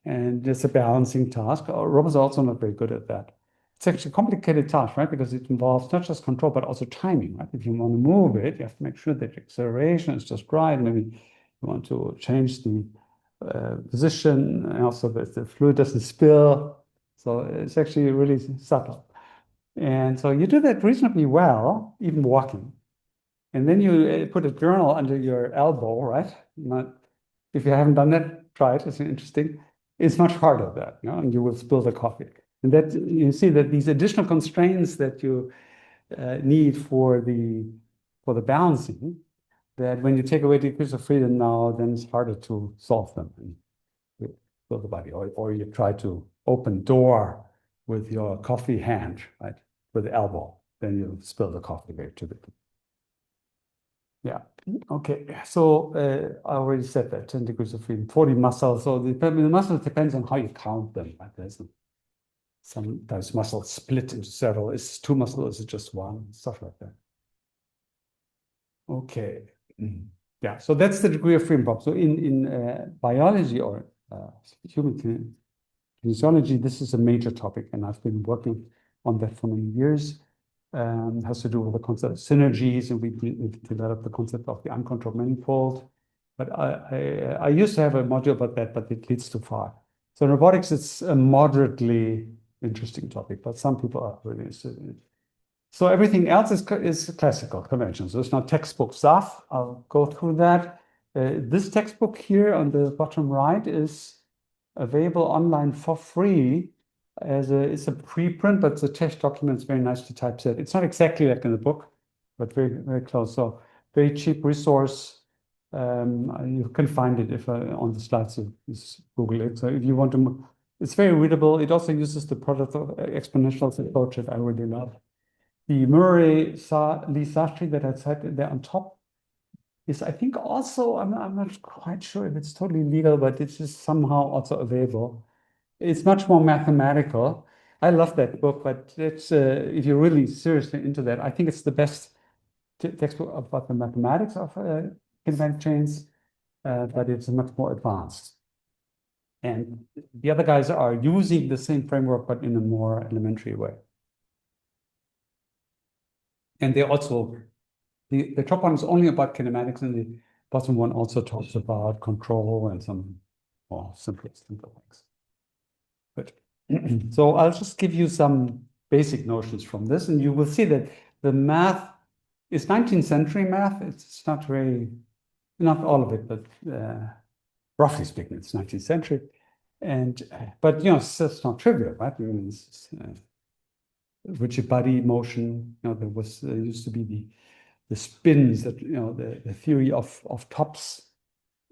And it's a balancing task. Robots are also not very good at that. It's actually a complicated task, right? Because it involves not just control, but also timing, right? If you want to move it, you have to make sure that the acceleration is just right. Maybe you want to change the position, and also that the fluid doesn't spill. So it's actually really subtle. And so you do that reasonably well, even walking. And then you put a journal under your elbow, right? If you haven't done that, try it. It's interesting. It's much harder that, and you will spill the coffee. And that you see that these additional constraints that you need for the balancing, that when you take away degrees of freedom now, then it's harder to solve them and fill the body. Or you try to open door with your coffee hand, right? With the elbow, then you spill the coffee very typically. Yeah. Okay. So I already said that 10 degrees of freedom, 40 muscles. So the muscles depends on how you count them. Right? There's sometimes muscles split into several. Is it two muscles? Is it just one? Stuff like that. Okay. Yeah. So that's the degree of freedom problem. So in biology or human kinesiology, this is a major topic, and I've been working on that for many years. Has to do with the concept of synergies, and we've developed the concept of the uncontrolled manifold. But I used to have a module about that, but it leads too far. So in robotics, it's a moderately interesting topic, but some people are really interested in it. So everything else is classical conventions. So it's not textbook stuff. I'll go through that. This textbook here on the bottom right is available online for free. It's a preprint, but it's a text document. It's very nicely typeset. It's not exactly like in the book, but very, very close. So very cheap resource. You can find it if on the slides, you just Google it. So if you want to, it's very readable. It also uses the product of exponentials approach that I really love. The Murray Lee Sastry that I said there on top is, I think, also, I'm not quite sure if it's totally legal, but it's just somehow also available. It's much more mathematical. I love that book, but it's if you're really seriously into that, I think it's the best textbook about the mathematics of kinematic chains, but it's much more advanced. And the other guys are using the same framework, but in a more elementary way. And they also, the top one is only about kinematics, and the bottom one also talks about control and some more simple things. Good. So I'll just give you some basic notions from this, and you will see that the math is 19th century math. It's not very, not all of it, but roughly speaking, it's 19th century. And but it's not trivial, right? I mean, rigid body motion. There was used to be the spins that the theory of tops,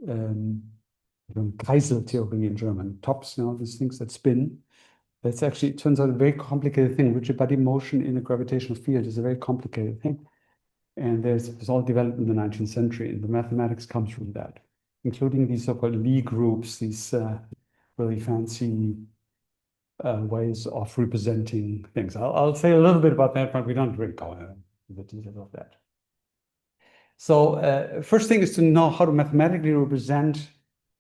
Kreisel theory in German. Tops, these things that spin. That's actually, it turns out, a very complicated thing. Rigid body motion in a gravitational field is a very complicated thing. And it's all developed in the 19th century, and the mathematics comes from that, including these so-called Lie groups, these really fancy ways of representing things. I'll say a little bit about that, but we don't really go into the details of that. So first thing is to know how to mathematically represent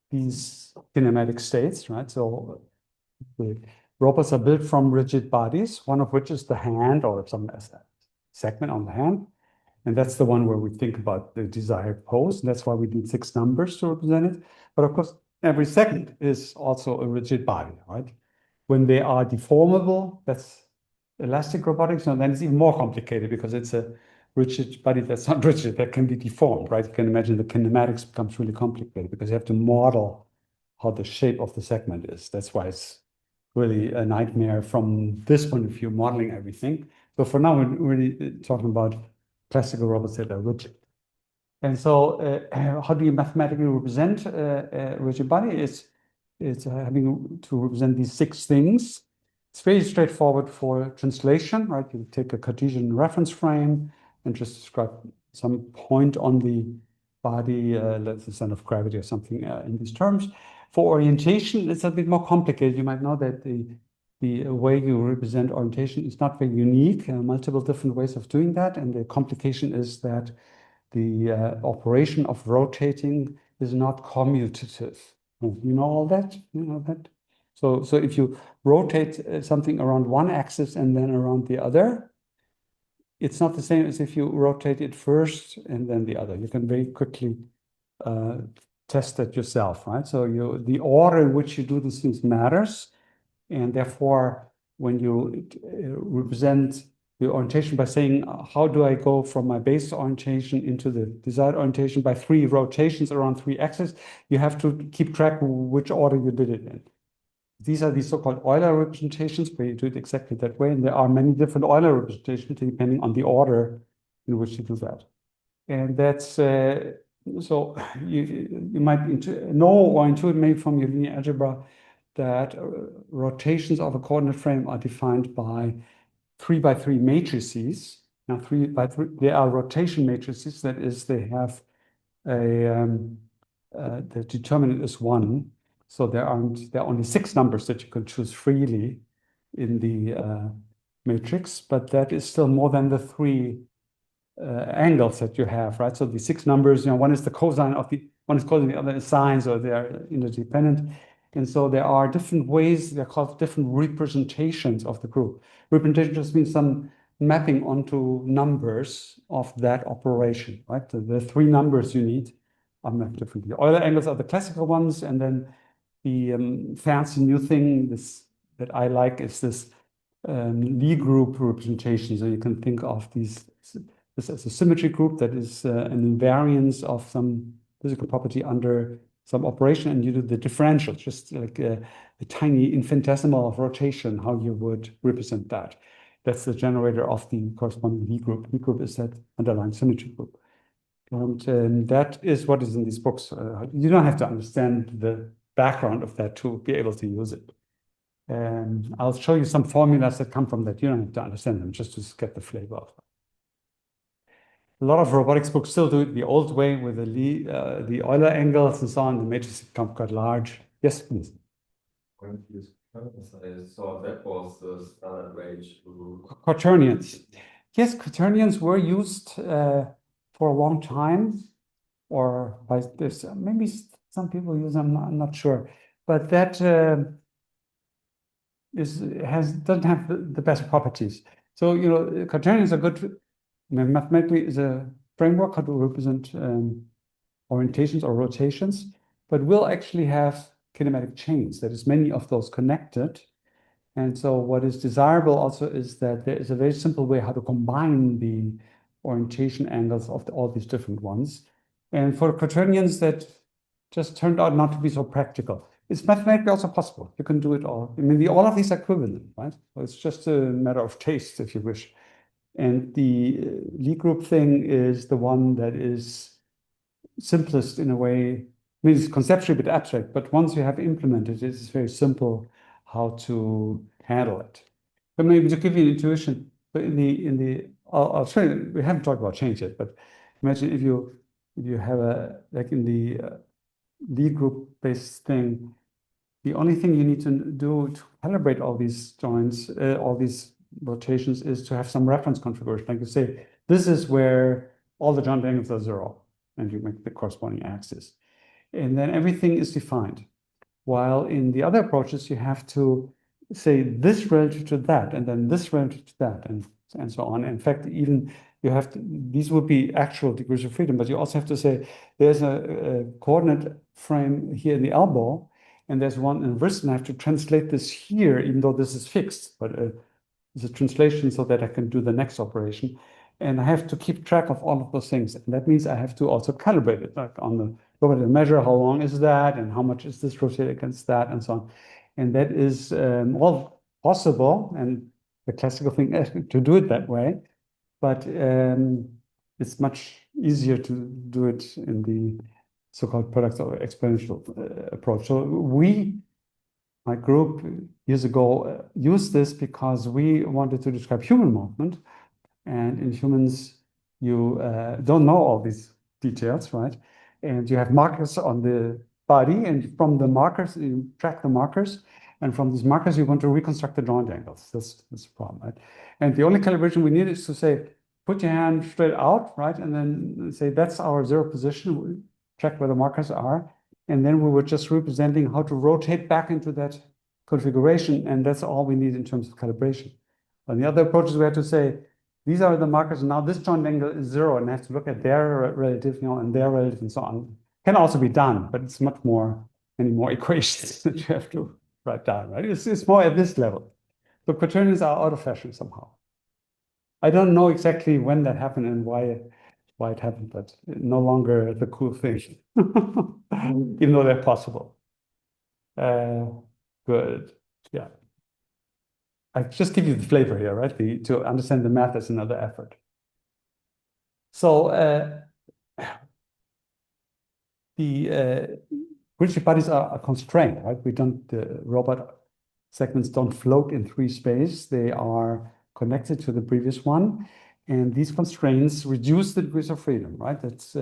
these kinematic states, right? So the robots are built from rigid bodies, one of which is the hand or some segment on the hand. And that's the one where we think about the desired pose. And that's why we need 6 numbers to represent it. But of course, every segment is also a rigid body, right? When they are deformable, that's elastic robotics. And then it's even more complicated because it's a rigid body that's not rigid, that can be deformed, right? You can imagine the kinematics becomes really complicated because you have to model how the shape of the segment is. That's why it's really a nightmare from this point of view, modeling everything. So for now, we're really talking about classical robots that are rigid. And so how do you mathematically represent a rigid body? It's having to represent these 6 things. It's very straightforward for translation, right? You take a Cartesian reference frame and just describe some point on the body, let's say center of gravity or something in these terms. For orientation, it's a bit more complicated. You might know that the way you represent orientation is not very unique. Multiple different ways of doing that. And the complication is that the operation of rotating is not commutative. You know all that? You know that? So if you rotate something around one axis and then around the other, it's not the same as if you rotate it first and then the other. You can very quickly test that yourself, right? So the order in which you do these things matters. And therefore, when you represent the orientation by saying, how do I go from my base orientation into the desired orientation by 3 rotations around 3 axes, you have to keep track of which order you did it in. These are the so-called Euler representations where you do it exactly that way. And there are many different Euler representations depending on the order in which you do that. And that's, so you might know or intuit maybe from your linear algebra that rotations of a coordinate frame are defined by 3 by 3 matrices. Now, 3 by 3, they are rotation matrices. That is, they have the determinant is 1. So there are only 6 numbers that you can choose freely in the matrix, but that is still more than the 3 angles that you have, right? So the 6 numbers, one is the cosine of one is cosine, the other is sine, so they are interdependent. And so there are different ways, they're called different representations of the group. Representation just means some mapping onto numbers of that operation, right? The 3 numbers you need are mapped differently. Euler angles are the classical ones, and then the fancy new thing that I like is this Lie group representation. So you can think of this as a symmetry group that is an invariance of some physical property under some operation, and you do the differential, just like a tiny infinitesimal of rotation, how you would represent that. That's the generator of the corresponding Lie group. Lie group is that underlying symmetry group. And that is what is in these books. You don't have to understand the background of that to be able to use it. And I'll show you some formulas that come from that. You don't have to understand them, just to get the flavor of them. A lot of robotics books still do it the old way with the Euler angles and so on. The matrices become quite large. Yes, please. I saw that was the standard way to. Quaternions. Yes, quaternions were used for a long time, or by this. Maybe some people use them. I'm not sure, but that doesn't have the best properties. So quaternions are good. Mathematically is a framework how to represent orientations or rotations, but will actually have kinematic chains. That is, many of those connected. And so what is desirable also is that there is a very simple way how to combine the orientation angles of all these different ones. And for quaternions, that just turned out not to be so practical. It's mathematically also possible. You can do it all. I mean, all of these are equivalent, right? So it's just a matter of taste, if you wish. And the Lie group thing is the one that is simplest in a way. I mean, it's conceptually a bit abstract, but once you have implemented it, it's very simple how to handle it. But maybe to give you an intuition, but I'll show you, we haven't talked about change yet, but imagine if you have a, like in the Lie group based thing, the only thing you need to do to calibrate all these joints, all these rotations, is to have some reference configuration. Like you say, this is where all the joint angles are zero, and you make the corresponding axis. And then everything is defined. While in the other approaches, you have to say this relative to that, and then this relative to that, and so on. In fact, even you have to, these would be actual degrees of freedom, but you also have to say there's a coordinate frame here in the elbow, and there's one in wrist, and I have to translate this here, even though this is fixed, but it's a translation so that I can do the next operation. And I have to keep track of all of those things. And that means I have to also calibrate it, like on the look at the measure, how long is that, and how much is this rotated against that, and so on. And that is all possible, and the classical thing is to do it that way. But it's much easier to do it in the so-called product or exponential approach. So my group years ago used this because we wanted to describe human movement. And in humans, you don't know all these details, right? And you have markers on the body, and from the markers, you track the markers. And from these markers, you want to reconstruct the joint angles. That's the problem, right? And the only calibration we need is to say, put your hand straight out, right? And then say, that's our zero position. We check where the markers are. And then we were just representing how to rotate back into that configuration. And that's all we need in terms of calibration. On the other approaches, we had to say, these are the markers. Now this joint angle is zero, and I have to look at their relative, and their relative, and so on. Can also be done, but it's much many more equations that you have to write down, right? It's more at this level. So quaternions are out of fashion somehow. I don't know exactly when that happened and why it happened, but no longer the cool thing, even though they're possible. Good, yeah. I just give you the flavor here, right? To understand the math is another effort. So the rigid bodies are constrained, right? The robot segments don't float in 3 space. They are connected to the previous one. And these constraints reduce the degrees of freedom, right? That's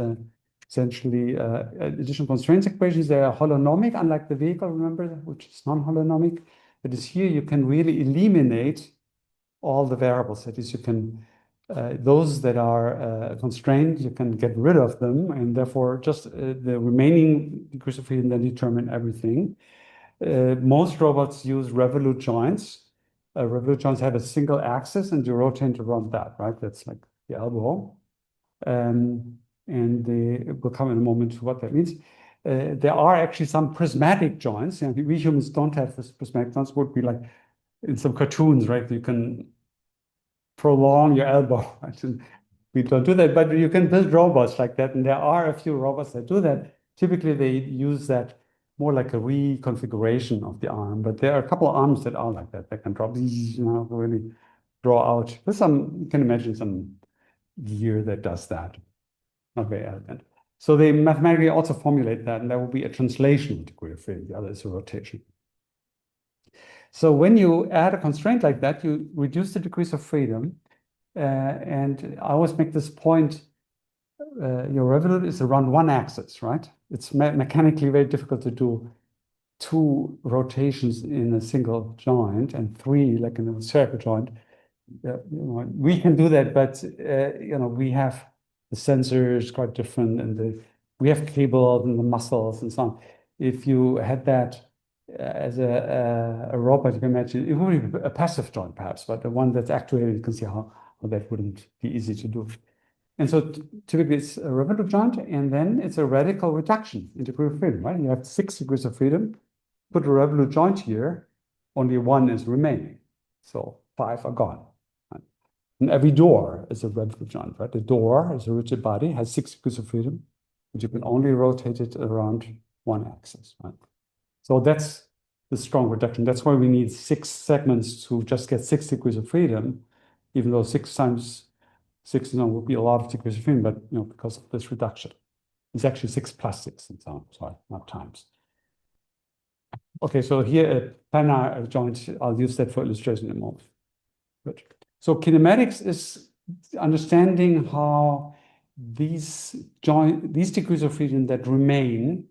essentially additional constraints equations. They are holonomic, unlike the vehicle, remember, which is non-holonomic. That is, here you can really eliminate all the variables. That is, you can, those that are constrained, you can get rid of them, and therefore just the remaining degrees of freedom then determine everything. Most robots use revolute joints. Revolute joints have a single axis, and you rotate around that, right? That's like the elbow. And we'll come in a moment to what that means. There are actually some prismatic joints. We humans don't have this prismatic joints. Would be like in some cartoons, right? You can prolong your elbow. We don't do that, but you can build robots like that. And there are a few robots that do that. Typically, they use that more like a reconfiguration of the arm. But there are a couple of arms that are like that. They can drop these, really draw out. There's you can imagine some gear that does that. Not very elegant. So they mathematically also formulate that, and there will be a translation degree of freedom. The other is a rotation. So when you add a constraint like that, you reduce the degrees of freedom. And I always make this point, your revolute is around one axis, right? It's mechanically very difficult to do 2 rotations in a single joint and 3 like in a spherical joint. We can do that, but we have the sensors quite different, and we have cables and the muscles and so on. If you had that as a robot, you can imagine it would be a passive joint perhaps, but the one that's actuated, you can see how that wouldn't be easy to do. And so typically it's a revolute joint, and then it's a radical reduction in degree of freedom, right? You have 6 degrees of freedom, put a revolute joint here, only one is remaining. So 5 are gone. Right? And every door is a relative joint, right? The door is a rigid body, has 6 degrees of freedom, but you can only rotate it around one axis, right? So that's the strong reduction. That's why we need 6 segments to just get 6 degrees of freedom, even though 6 times 6 would be a lot of degrees of freedom, but because of this reduction. It's actually 6 plus 6 and so on, sorry, not times. Okay, so here a planar joint, I'll use that for illustration in a moment. Good. So kinematics is understanding how these degrees of freedom that remain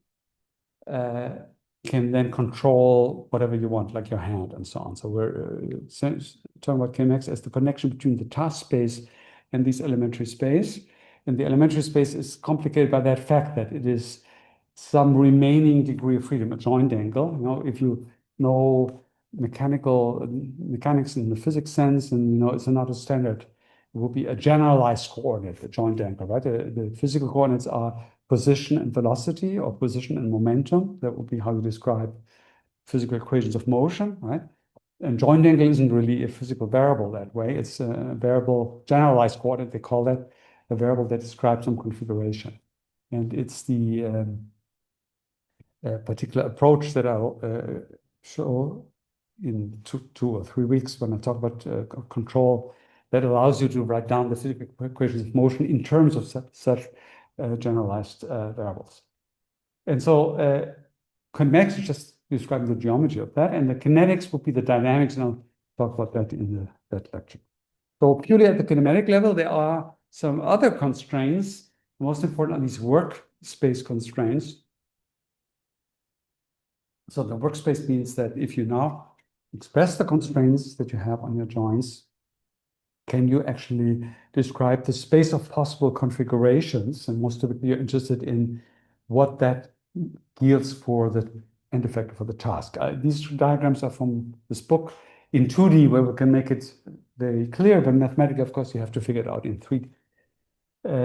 can then control whatever you want, like your hand and so on. So we're talking about kinematics as the connection between the task space and this elementary space. And the elementary space is complicated by that fact that it is some remaining degree of freedom, a joint angle. If you know mechanics in the physics sense, and it's another standard, it will be a generalized coordinate, a joint angle, right? The physical coordinates are position and velocity, or position and momentum. That would be how you describe physical equations of motion, right? And joint angle isn't really a physical variable that way. It's a variable, generalized coordinate, they call that, a variable that describes some configuration. And it's the particular approach that I'll show in two or 3 weeks when I talk about control, that allows you to write down the physical equations of motion in terms of such generalized variables. And so kinematics is just describing the geometry of that, and the kinetics would be the dynamics, and I'll talk about that in that lecture. So purely at the kinematic level, there are some other constraints. The most important are these workspace constraints. So the workspace means that if you now express the constraints that you have on your joints, can you actually describe the space of possible configurations? And most typically, you're interested in what that yields for the end effector for the task. These diagrams are from this book in 2D, where we can make it very clear, but mathematically, of course, you have to figure it out in 3D.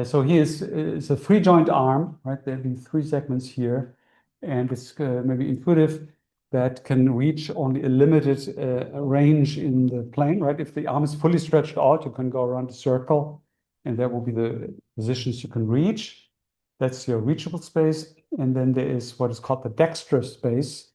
So here's a 3-joint arm, right? There'll be 3 segments here, and it's maybe intuitive that can reach only a limited range in the plane, right? If the arm is fully stretched out, you can go around a circle, and that will be the positions you can reach. That's your reachable space. And then there is what is called the dexterous space.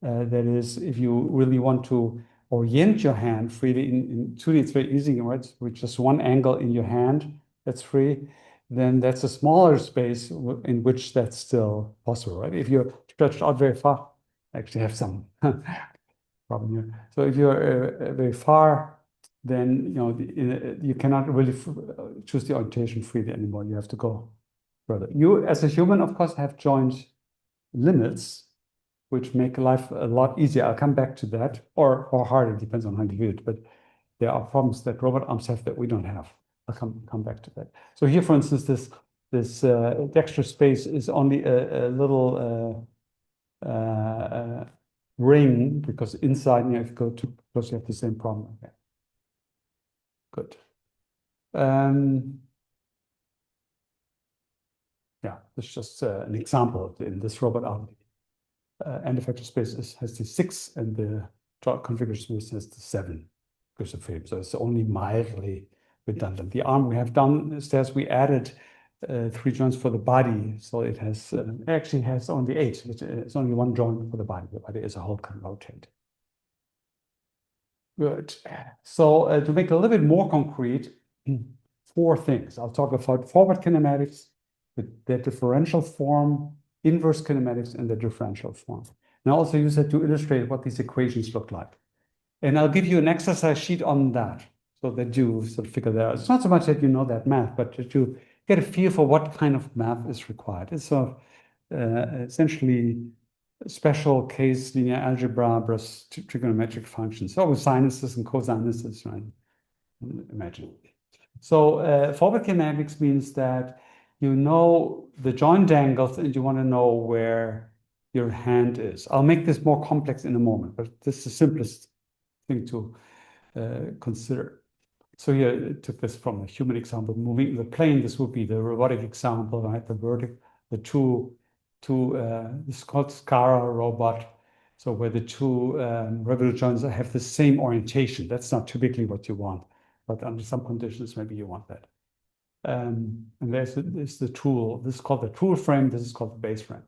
That is, if you really want to orient your hand freely in 2D, it's very easy, right? With just one angle in your hand, that's free. Then that's a smaller space in which that's still possible, right? If you're stretched out very far, I actually have some problem here. So if you're very far, then you cannot really choose the orientation freely anymore. You have to go further. You, as a human, of course, have joint limits, which make life a lot easier. I'll come back to that, or harder, depends on how you view it. But there are problems that robot arms have that we don't have. I'll come back to that. So here, for instance, this dexterous space is only a little ring, because inside, if you go too close, you have the same problem. Okay. Good. Yeah, this is just an example in this robot arm. End effector space has the 6, and the configuration space has the 7 degrees of freedom. So it's only mildly redundant. The arm we have downstairs, we added 3 joints for the body. So it has actually has only 8. It's only 1 joint for the body. The body as a whole can rotate. Good. So to make it a little bit more concrete, 4 things. I'll talk about forward kinematics, their differential form, inverse kinematics, and the differential form. And I'll also use that to illustrate what these equations look like. And I'll give you an exercise sheet on that, so that you sort of figure that out. It's not so much that you know that math, but that you get a feel for what kind of math is required. It's sort of essentially special case linear algebra plus trigonometric functions. So with sinuses and cosinuses, right? Imagine. So forward kinematics means that you know the joint angles and you want to know where your hand is. I'll make this more complex in a moment, but this is the simplest thing to consider. So here, I took this from a human example, moving the plane. This would be the robotic example, right? The vertical, this is called SCARA robot. So where the two revolute joints have the same orientation. That's not typically what you want, but under some conditions, maybe you want that. And there's the tool. This is called the tool frame. This is called the base frame.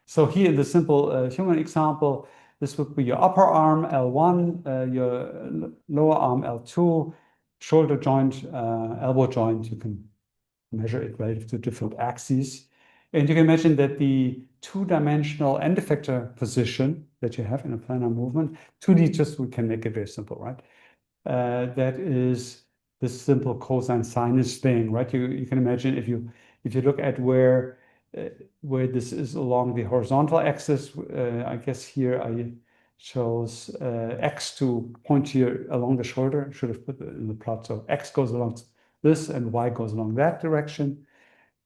So here in the simple human example, this would be your upper arm, L1, your lower arm, L2, shoulder joint, elbow joint. You can measure it relative to different axes. And you can imagine that the two-dimensional end effector position that you have in a planar movement, 2D, just we can make it very simple, right? That is this simple cosine sinus thing, right? You can imagine if you look at where this is along the horizontal axis, I guess here I chose x to point here along the shoulder. Should have put it in the plot. So x goes along this and y goes along that direction.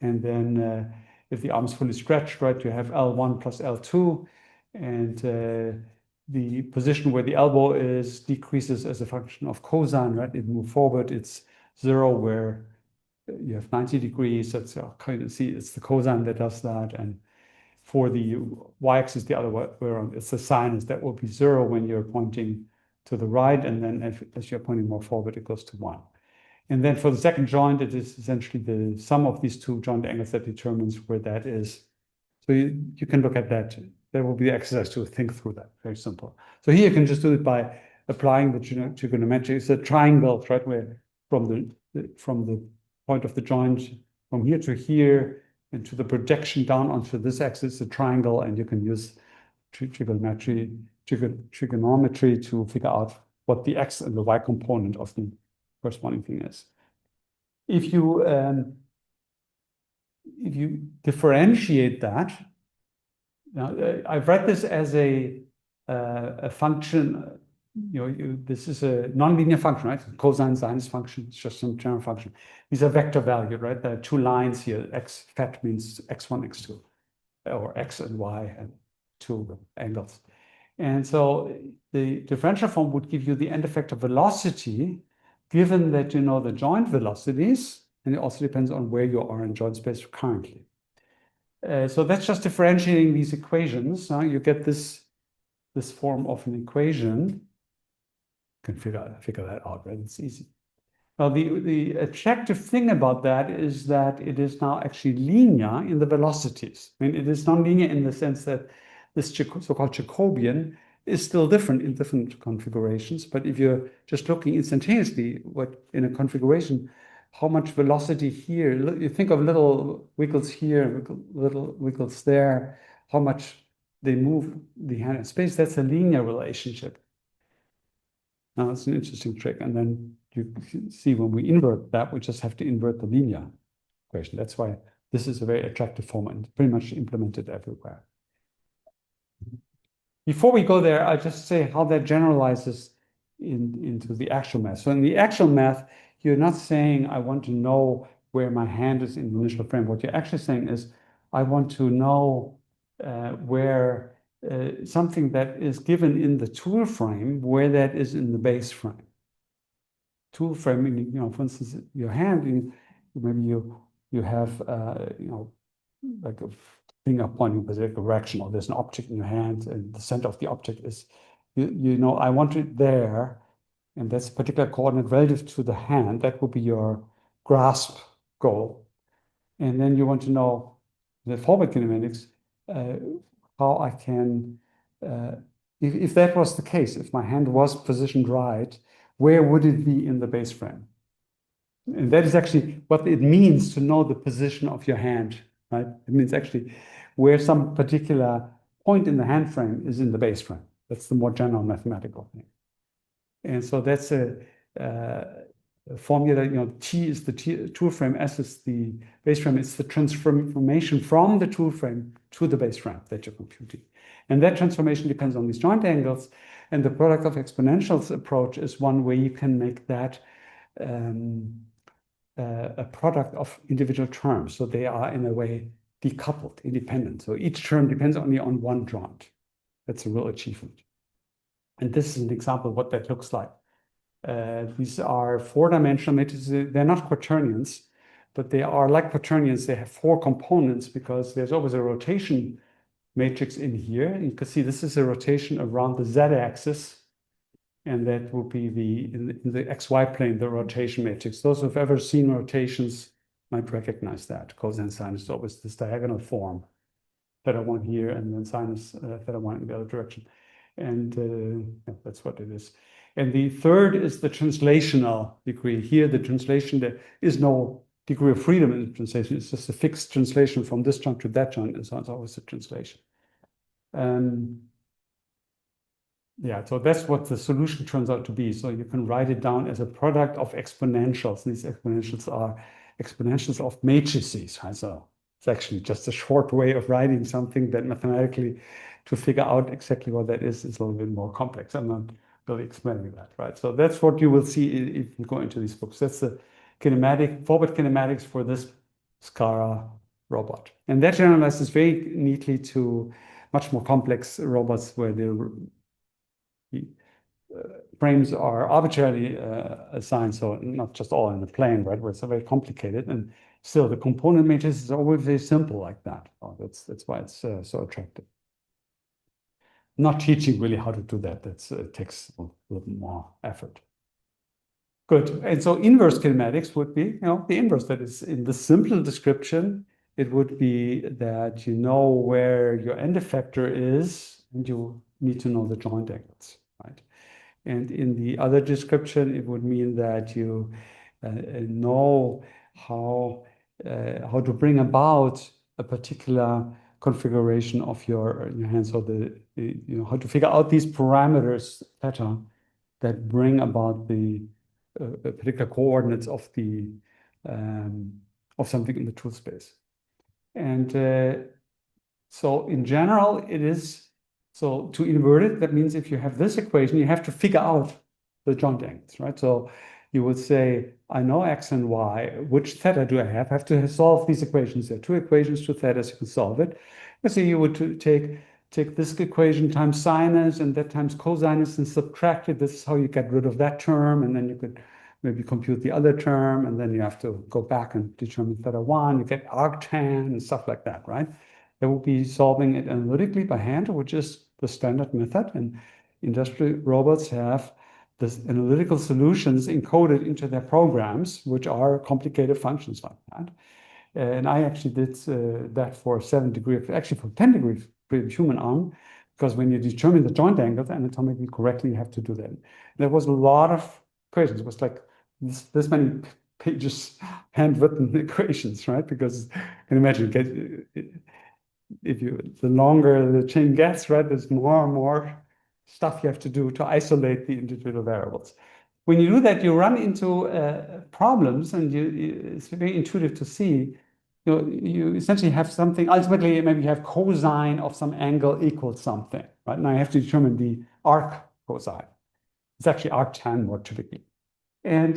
And then if the arm is fully stretched, right, you have L1 plus L2, and the position where the elbow is decreases as a function of cosine, right? It moves forward, it's 0 where you have 90 degrees. That's kind of see, it's the cosine that does that. And for the y-axis, the other way around, it's the sinus that will be 0 when you're pointing to the right. And then as you're pointing more forward, it goes to 1. And then for the second joint, it is essentially the sum of these two joint angles that determines where that is. So you can look at that. There will be the exercise to think through that. Very simple. So here you can just do it by applying the trigonometry. It's a triangle, right? Where from the point of the joint from here to here and to the projection down onto this axis, a triangle, and you can use trigonometry to figure out what the x and the y component of the corresponding thing is. If you differentiate that, now I've read this as a function. This is a nonlinear function, right? Cosine sinus function. It's just some general function. These are vector valued, right? There are two lines here. X fat means x1, x2, or x and y and two angles. And so the differential form would give you the end effector velocity, given that you know the joint velocities, and it also depends on where you are in joint space currently. So that's just differentiating these equations. You get this form of an equation. You can figure that out, right? It's easy. Now, the attractive thing about that is that it is now actually linear in the velocities. I mean, it is non-linear in the sense that this so-called Jacobian is still different in different configurations. But if you're just looking instantaneously, what in a configuration, how much velocity here, you think of little wiggles here, little wiggles there, how much they move the hand in space, that's a linear relationship. Now, it's an interesting trick. And then you see when we invert that, we just have to invert the linear equation. That's why this is a very attractive form and pretty much implemented everywhere. Before we go there, I'll just say how that generalizes into the actual math. So in the actual math, you're not saying, I want to know where my hand is in the initial frame. What you're actually saying is, I want to know where something that is given in the tool frame, where that is in the base frame. Tool frame, meaning, for instance, your hand, maybe you have, like a finger pointing in a particular direction, or there's an object in your hand, and the center of the object is, I want it there, and that's a particular coordinate relative to the hand. That would be your grasp goal. And then you want to know the forward kinematics, how I can, if that was the case, if my hand was positioned right, where would it be in the base frame? And that is actually what it means to know the position of your hand, right? It means actually where some particular point in the hand frame is in the base frame. That's the more general mathematical thing. And so that's a formula, T is the tool frame, S is the base frame. It's the transformation from the tool frame to the base frame that you're computing. And that transformation depends on these joint angles. And the product of exponentials approach is one way you can make that a product of individual terms. So they are, in a way, decoupled, independent. So each term depends only on one joint. That's a real achievement. And this is an example of what that looks like. These are four-dimensional matrices. They're not quaternions, but they are like quaternions. They have four components because there's always a rotation matrix in here. You can see this is a rotation around the z-axis, and that will be in the xy plane, the rotation matrix. Those who've ever seen rotations might recognize that. Cosine sine is always this diagonal form. Theta 1 here, and then sinus theta 1 in the other direction. And yeah, that's what it is. And the third is the translational degree. Here, the translation, there is no degree of freedom in the translation. It's just a fixed translation from this joint to that joint, and so it's always a translation. Yeah, so that's what the solution turns out to be. So you can write it down as a product of exponentials. These exponentials are exponentials of matrices. Right? So it's actually just a short way of writing something that mathematically, to figure out exactly what that is a little bit more complex. I'm not really explaining that, right? So that's what you will see if you go into these books. That's the forward kinematics for this Skara robot. And that generalizes very neatly to much more complex robots where the frames are arbitrarily assigned, so not just all in the plane, right? Where it's very complicated, and still the component matrix is always very simple like that. Oh, that's why it's so attractive. Not teaching really how to do that. It takes a little more effort. Good. And so inverse kinematics would be, the inverse. That is, in the simple description, it would be that you know where your end effector is, and you need to know the joint angles, right? And in the other description, it would mean that you know how to bring about a particular configuration of your hand. So how to figure out these parameters theta that bring about the particular coordinates of something in the truth space. And so in general, it is. So to invert it, that means if you have this equation, you have to figure out the joint angles, right? So you would say, I know x and y, which theta do I have? I have to solve these equations. There are two equations, two thetas, you can solve it. So you would take this equation times sinus and that times cosinus and subtract it. This is how you get rid of that term. And then you could maybe compute the other term. And then you have to go back and determine theta 1. You get arctan and stuff like that, right? They will be solving it analytically by hand, which is the standard method. And industrial robots have this analytical solutions encoded into their programs, which are complicated functions like that. And I actually did that for 7 degrees, actually for 10 degrees human arm, because when you determine the joint angles anatomically correctly, you have to do that. There was a lot of equations. It was like this many pages handwritten equations, right? Because you can imagine, the longer the chain gets, right, there's more and more stuff you have to do to isolate the individual variables. When you do that, you run into problems, and it's very intuitive to see. You essentially have something. Ultimately, maybe you have cosine of some angle equals something, right? Now you have to determine the arc cosine. It's actually arctan more typically, and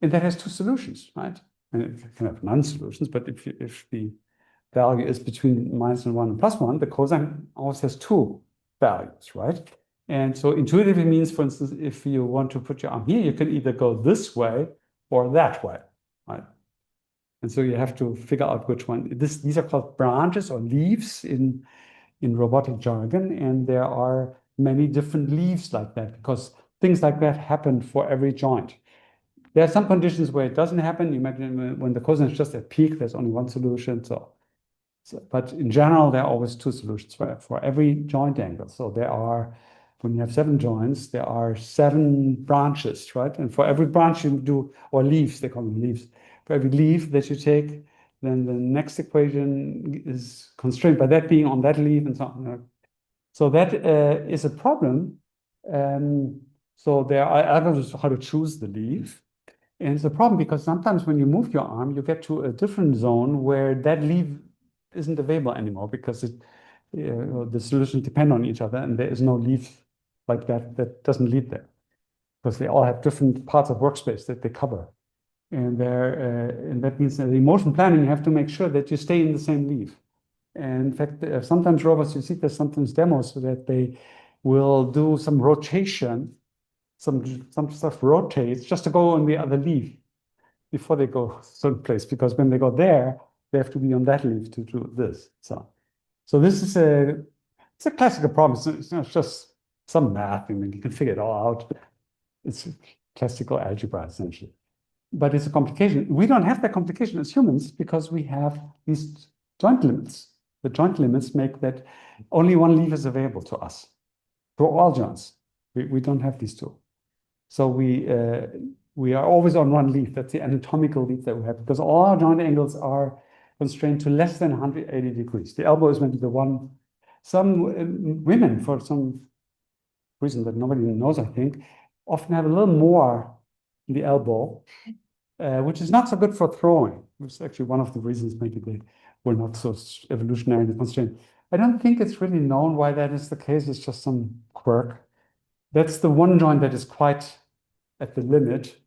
that has two solutions, right? And it can have non-solutions, but if the value is between -1 and +1, the cosine always has two values, right? And so intuitively means, for instance, if you want to put your arm here, you can either go this way or that way, right? And so you have to figure out which one. These are called branches or leaves in robotic jargon, and there are many different leaves like that, because things like that happen for every joint. There are some conditions where it doesn't happen. You imagine when the cosine is just at peak, there's only one solution. But in general, there are always two solutions for every joint angle. So when you have 7 joints, there are 7 branches, right? And for every branch you do, or leaves, they call them leaves. For every leaf that you take, then the next equation is constrained by that being on that leaf and so on. So that is a problem. So there are algorithms how to choose the leaf. And it's a problem because sometimes when you move your arm, you get to a different zone where that leaf isn't available anymore, because the solutions depend on each other, and there is no leaf like that doesn't lead there, because they all have different parts of workspace that they cover. And that means that in motion planning, you have to make sure that you stay in the same leaf. And in fact, sometimes robots, you see there's sometimes demos so that they will do some rotation, some stuff rotates just to go on the other leaf before they go to a certain place, because when they go there, they have to be on that leaf to do this. So this is it's a classical problem. It's just some math. I mean, you can figure it all out. It's classical algebra, essentially. But it's a complication. We don't have that complication as humans because we have these joint limits. The joint limits make that only one leaf is available to us for all joints. We don't have these two. So we are always on one leaf. That's the anatomical leaf that we have because all our joint angles are constrained to less than 180 degrees. The elbow is maybe the one. Some women, for some reason that nobody knows, I think, often have a little more in the elbow, which is not so good for throwing. It's actually one of the reasons maybe they were not so evolutionarily constrained. I don't think it's really known why that is the case. It's just some quirk. That's the one joint that is quite at the limit.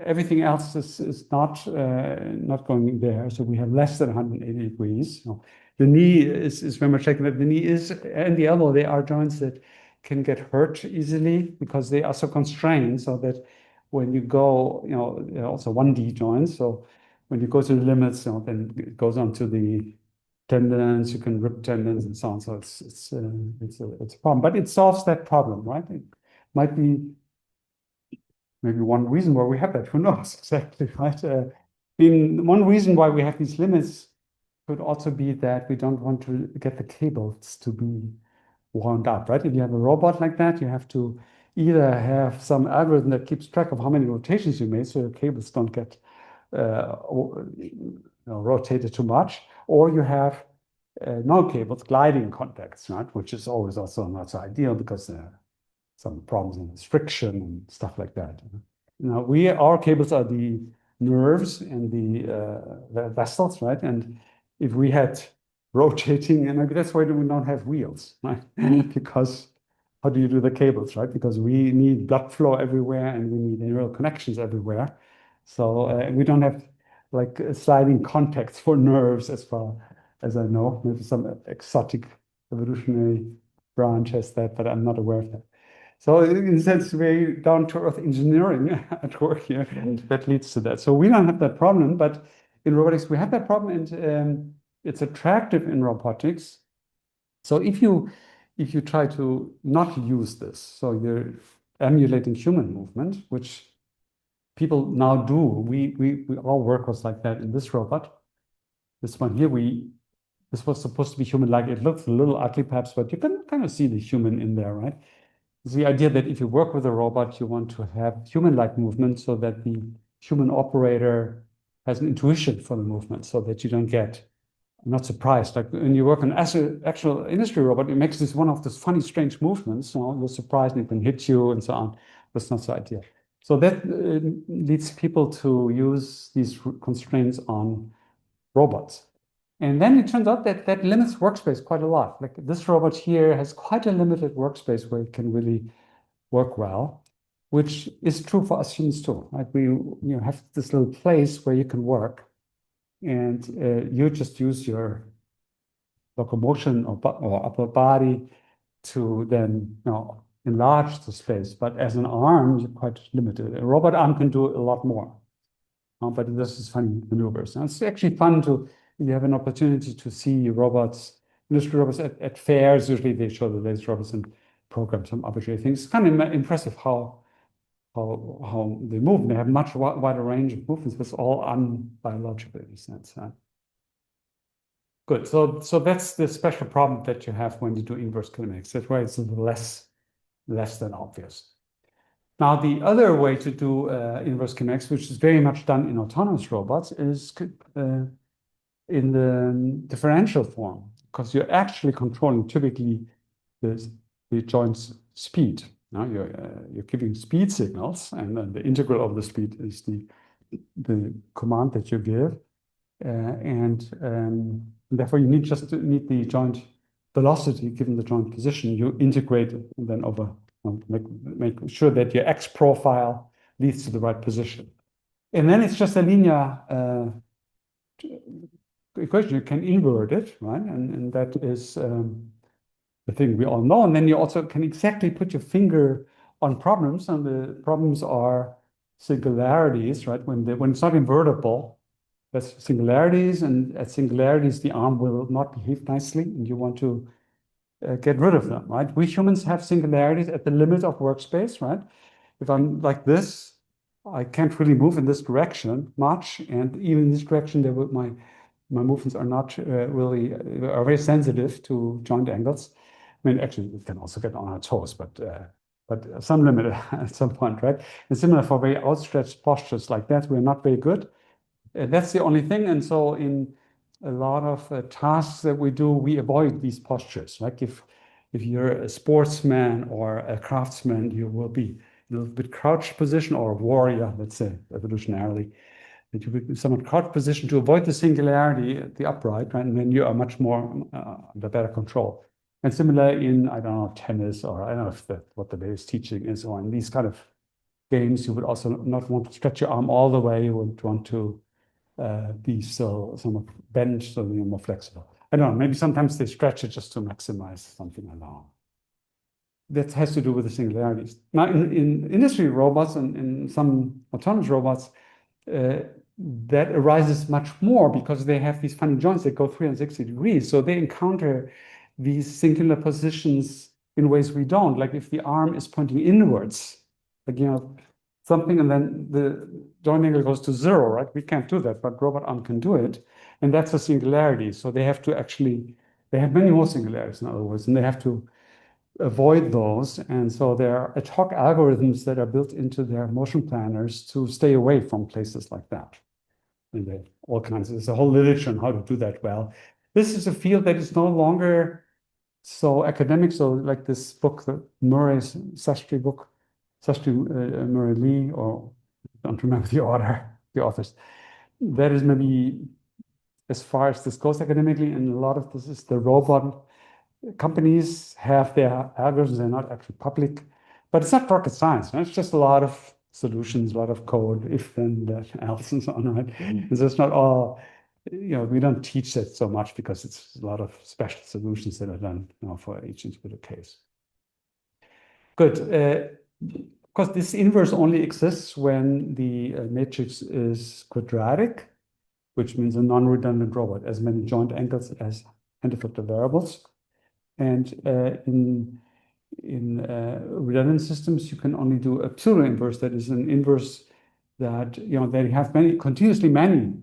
Everything else is not going there. So we have less than 180 degrees. The knee is very much like that. The knee is and the elbow, they are joints that can get hurt easily because they are so constrained so that when you go, they're also 1D joints. So when you go to the limits, then it goes on to the tendons, you can rip tendons and so on. So it's a problem, but it solves that problem, right? It might be maybe one reason why we have that. Who knows exactly, right? One reason why we have these limits could also be that we don't want to get the cables to be wound up, right? If you have a robot like that, you have to either have some algorithm that keeps track of how many rotations you made so your cables don't get rotated too much, or you have no cables, gliding contacts, right? Which is always also not so ideal because some problems in friction and stuff like that. Now, our cables are the nerves and the vessels, right? And if we had rotating, and maybe that's why we don't have wheels, right? Because how do you do the cables, right? Because we need blood flow everywhere and we need neural connections everywhere. So we don't have like sliding contacts for nerves as far as I know. Maybe some exotic evolutionary branch has that, but I'm not aware of that. So in a sense, very down-to-earth engineering at work here that leads to that. So we don't have that problem, but in robotics we have that problem, and it's attractive in robotics. So if you try to not use this, so you're emulating human movement, which people now do. We all work was like that in this robot. This one here, this was supposed to be human-like. It looks a little ugly perhaps, but you can kind of see the human in there, right? It's the idea that if you work with a robot, you want to have human-like movement so that the human operator has an intuition for the movement so that you don't get not surprised. Like when you work on actual industry robot, it makes this one of those funny, strange movements. You're surprised and it can hit you and so on. That's not so ideal. So that leads people to use these constraints on robots. And then it turns out that that limits workspace quite a lot. Like this robot here has quite a limited workspace where it can really work well, which is true for us humans too. Like we have this little place where you can work, and you just use your locomotion or upper body to then enlarge the space. But as an arm, you're quite limited. A robot arm can do a lot more. But this is funny maneuvers. And it's actually fun you have an opportunity to see robots, industry robots at fairs. Usually they show the latest robots and program some arbitrary things. It's kind of impressive how they move. They have much wider range of movements, but it's all unbiological in a sense. Good. So that's the special problem that you have when you do inverse kinematics. That's why it's less than obvious. Now, the other way to do inverse kinematics, which is very much done in autonomous robots, is in the differential form, because you're actually controlling typically the joint's speed. Now you're giving speed signals, and then the integral of the speed is the command that you give, and therefore you just need the joint velocity given the joint position. You integrate it and then make sure that your x profile leads to the right position. And then it's just a linear equation. You can invert it, right? And that is the thing we all know. And then you also can exactly put your finger on problems, and the problems are singularities, right? When it's not invertible, That's singularities, and at singularities, the arm will not behave nicely, and you want to get rid of them, right? We humans have singularities at the limit of workspace, right? If I'm like this, I can't really move in this direction much, and even in this direction, my movements are not really are very sensitive to joint angles. I mean, actually, we can also get on our toes, but some limit at some point, right? And similar for very outstretched postures like that, we're not very good. That's the only thing. And so in a lot of tasks that we do, we avoid these postures. Like if you're a sportsman or a craftsman, you will be in a little bit crouched position, or a warrior, let's say, evolutionarily. That you will be somewhat crouched position to avoid the singularity, the upright, right? And then you are much more under better control. And similar in, I don't know, tennis, or I don't know if what the latest teaching is, or in these kind of games, you would also not want to stretch your arm all the way. You would want to be still somewhat bent so you're more flexible. I don't know, maybe sometimes they stretch it just to maximize something along. That has to do with the singularities. Now, in industry robots and in some autonomous robots, that arises much more because they have these funny joints that go 360 degrees. So they encounter these singular positions in ways we don't. Like if the arm is pointing inwards, like, something, and then the joint angle goes to 0, right? We can't do that, but robot arm can do it. And that's a singularity. So they have to actually, they have many more singularities, in other words, and they have to avoid those. And so there are ad hoc algorithms that are built into their motion planners to stay away from places like that. And all kinds of, there's a whole literature on how to do that well. This is a field that is no longer so academic. So like this book, the Murray's Sastry book, Sastry Murray Lee, or I don't remember the authors. That is maybe as far as this goes academically, and a lot of this is the robot companies have their algorithms. They're not actually public, but it's not rocket science. Right? It's just a lot of solutions, a lot of code, if then that else, and so on. Right? And so it's not all. We don't teach that so much because it's a lot of special solutions that are done for each individual case. Good. Of course, this inverse only exists when the matrix is quadratic, which means a non-redundant robot, as many joint angles as n-factor variables. And in redundant systems, you can only do a pseudo-inverse, that is an inverse that, they have continuously many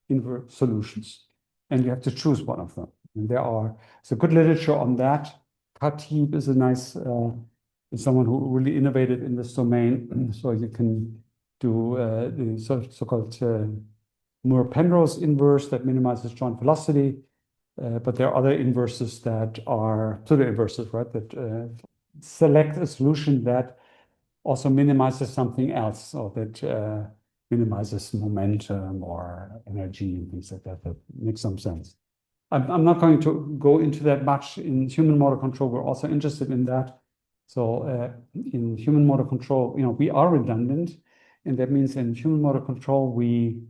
inverse solutions, and you have to choose one of them. And there's a good literature on that. Khatib is a nice, someone who really innovated in this domain. So you can do the so-called Moore-Penrose inverse that minimizes joint velocity. But there are other inverses that are pseudo-inverses, right? That select a solution that also minimizes something else, or that minimizes momentum or energy and things like that. That makes some sense. I'm not going to go into that much in human motor control. We're also interested in that. So in human motor control, we are redundant, and that means in human motor control we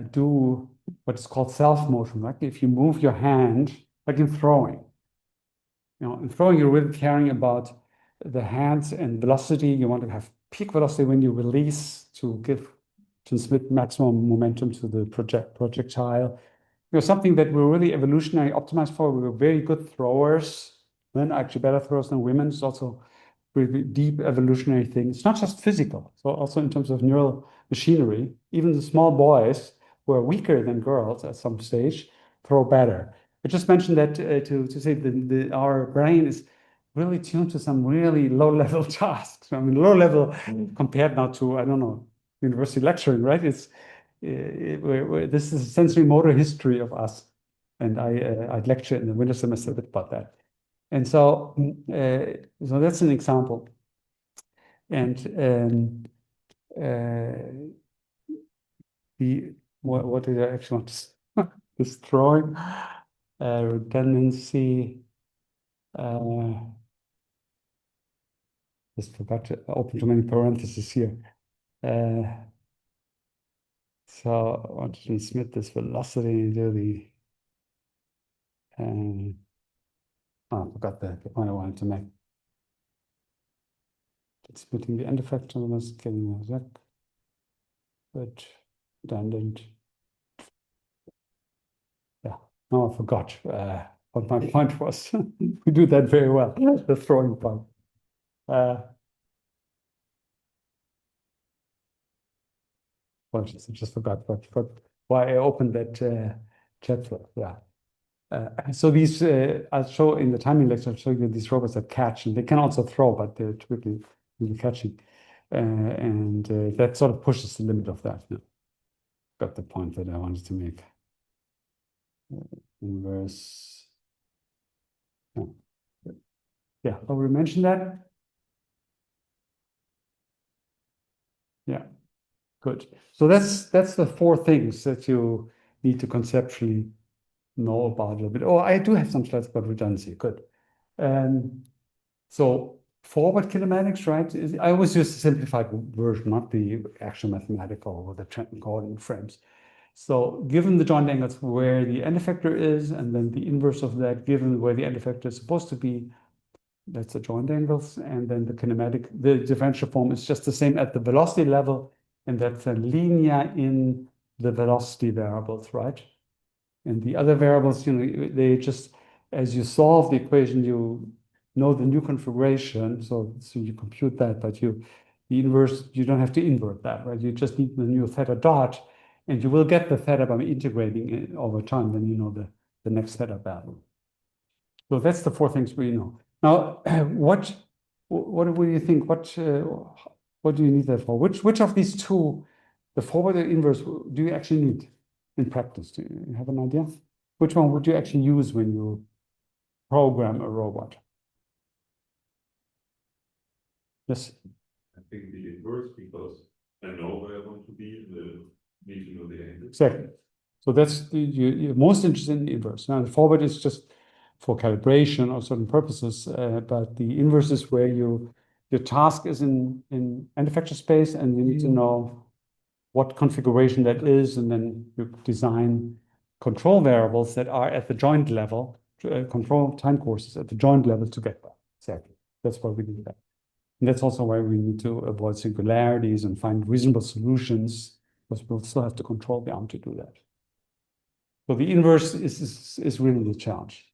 do what's called self-motion. Like if you move your hand, like in throwing. In throwing, you're really caring about the hands and velocity. You want to have peak velocity when you release to transmit maximum momentum to the projectile. Something that we're really evolutionary optimized for. We were very good throwers, men actually better throwers than women. It's also really deep evolutionary thing. It's not just physical, so also in terms of neural machinery. Even the small boys who are weaker than girls at some stage throw better. I just mentioned that to say that our brain is really tuned to some really low-level tasks. I mean, low-level compared now to, I don't know, university lecturing, right? This is a sensory motor history of us. And I'd lecture in the winter semester a bit about that. And so that's an example. And what did I actually want to say? Destroying redundancy. Just forgot to open too many parentheses here. So I want to transmit this velocity into the. I forgot the point I wanted to make. Transmitting the end effector, getting that, but redundant. No, I forgot what my point was. We do that very well, the throwing part. Well, I just forgot why I opened that chapter. Yeah. So these, I'll show in the timing lecture, I'll show you these robots that catch, and they can also throw, but they're typically really catching. And that sort of pushes the limit of that. Yeah. Got the point that I wanted to make. Inverse. Yeah, yeah. Oh, we mentioned that. Yeah, good. So that's the four things that you need to conceptually know about a little bit. Oh, I do have some slides about redundancy. Good. So forward kinematics, right? I always use the simplified version, not the actual mathematical or the Trenton coordinate frames. So given the joint angles where the end effector is, and then the inverse of that, given where the end effector is supposed to be, that's the joint angles, and then the differential form is just the same at the velocity level, and that's a linear in the velocity variables, right? And the other variables, they just, as you solve the equation, you know the new configuration, so you compute that, but the inverse, you don't have to invert that, right? You just need the new theta dot, and you will get the theta by integrating it over time, then you know the next theta value. So that's the four things we know. Now, what do you think? What do you need that for? Which of these two, the forward and inverse, do you actually need in practice? Do you have an idea? Which one would you actually use when you program a robot? Yes. I think the inverse because I know where I want to be and need to know the angle. Exactly. So that's you're most interested in the inverse. Now, the forward is just for calibration or certain purposes, but the inverse is where your task is in end effector space, and you need to know what configuration that is, and then you design control variables that are at the joint level, control time courses at the joint level to get that. Exactly. That's why we do that. And that's also why we need to avoid singularities and find reasonable solutions, because we'll still have to control the arm to do that. So the inverse is really the challenge.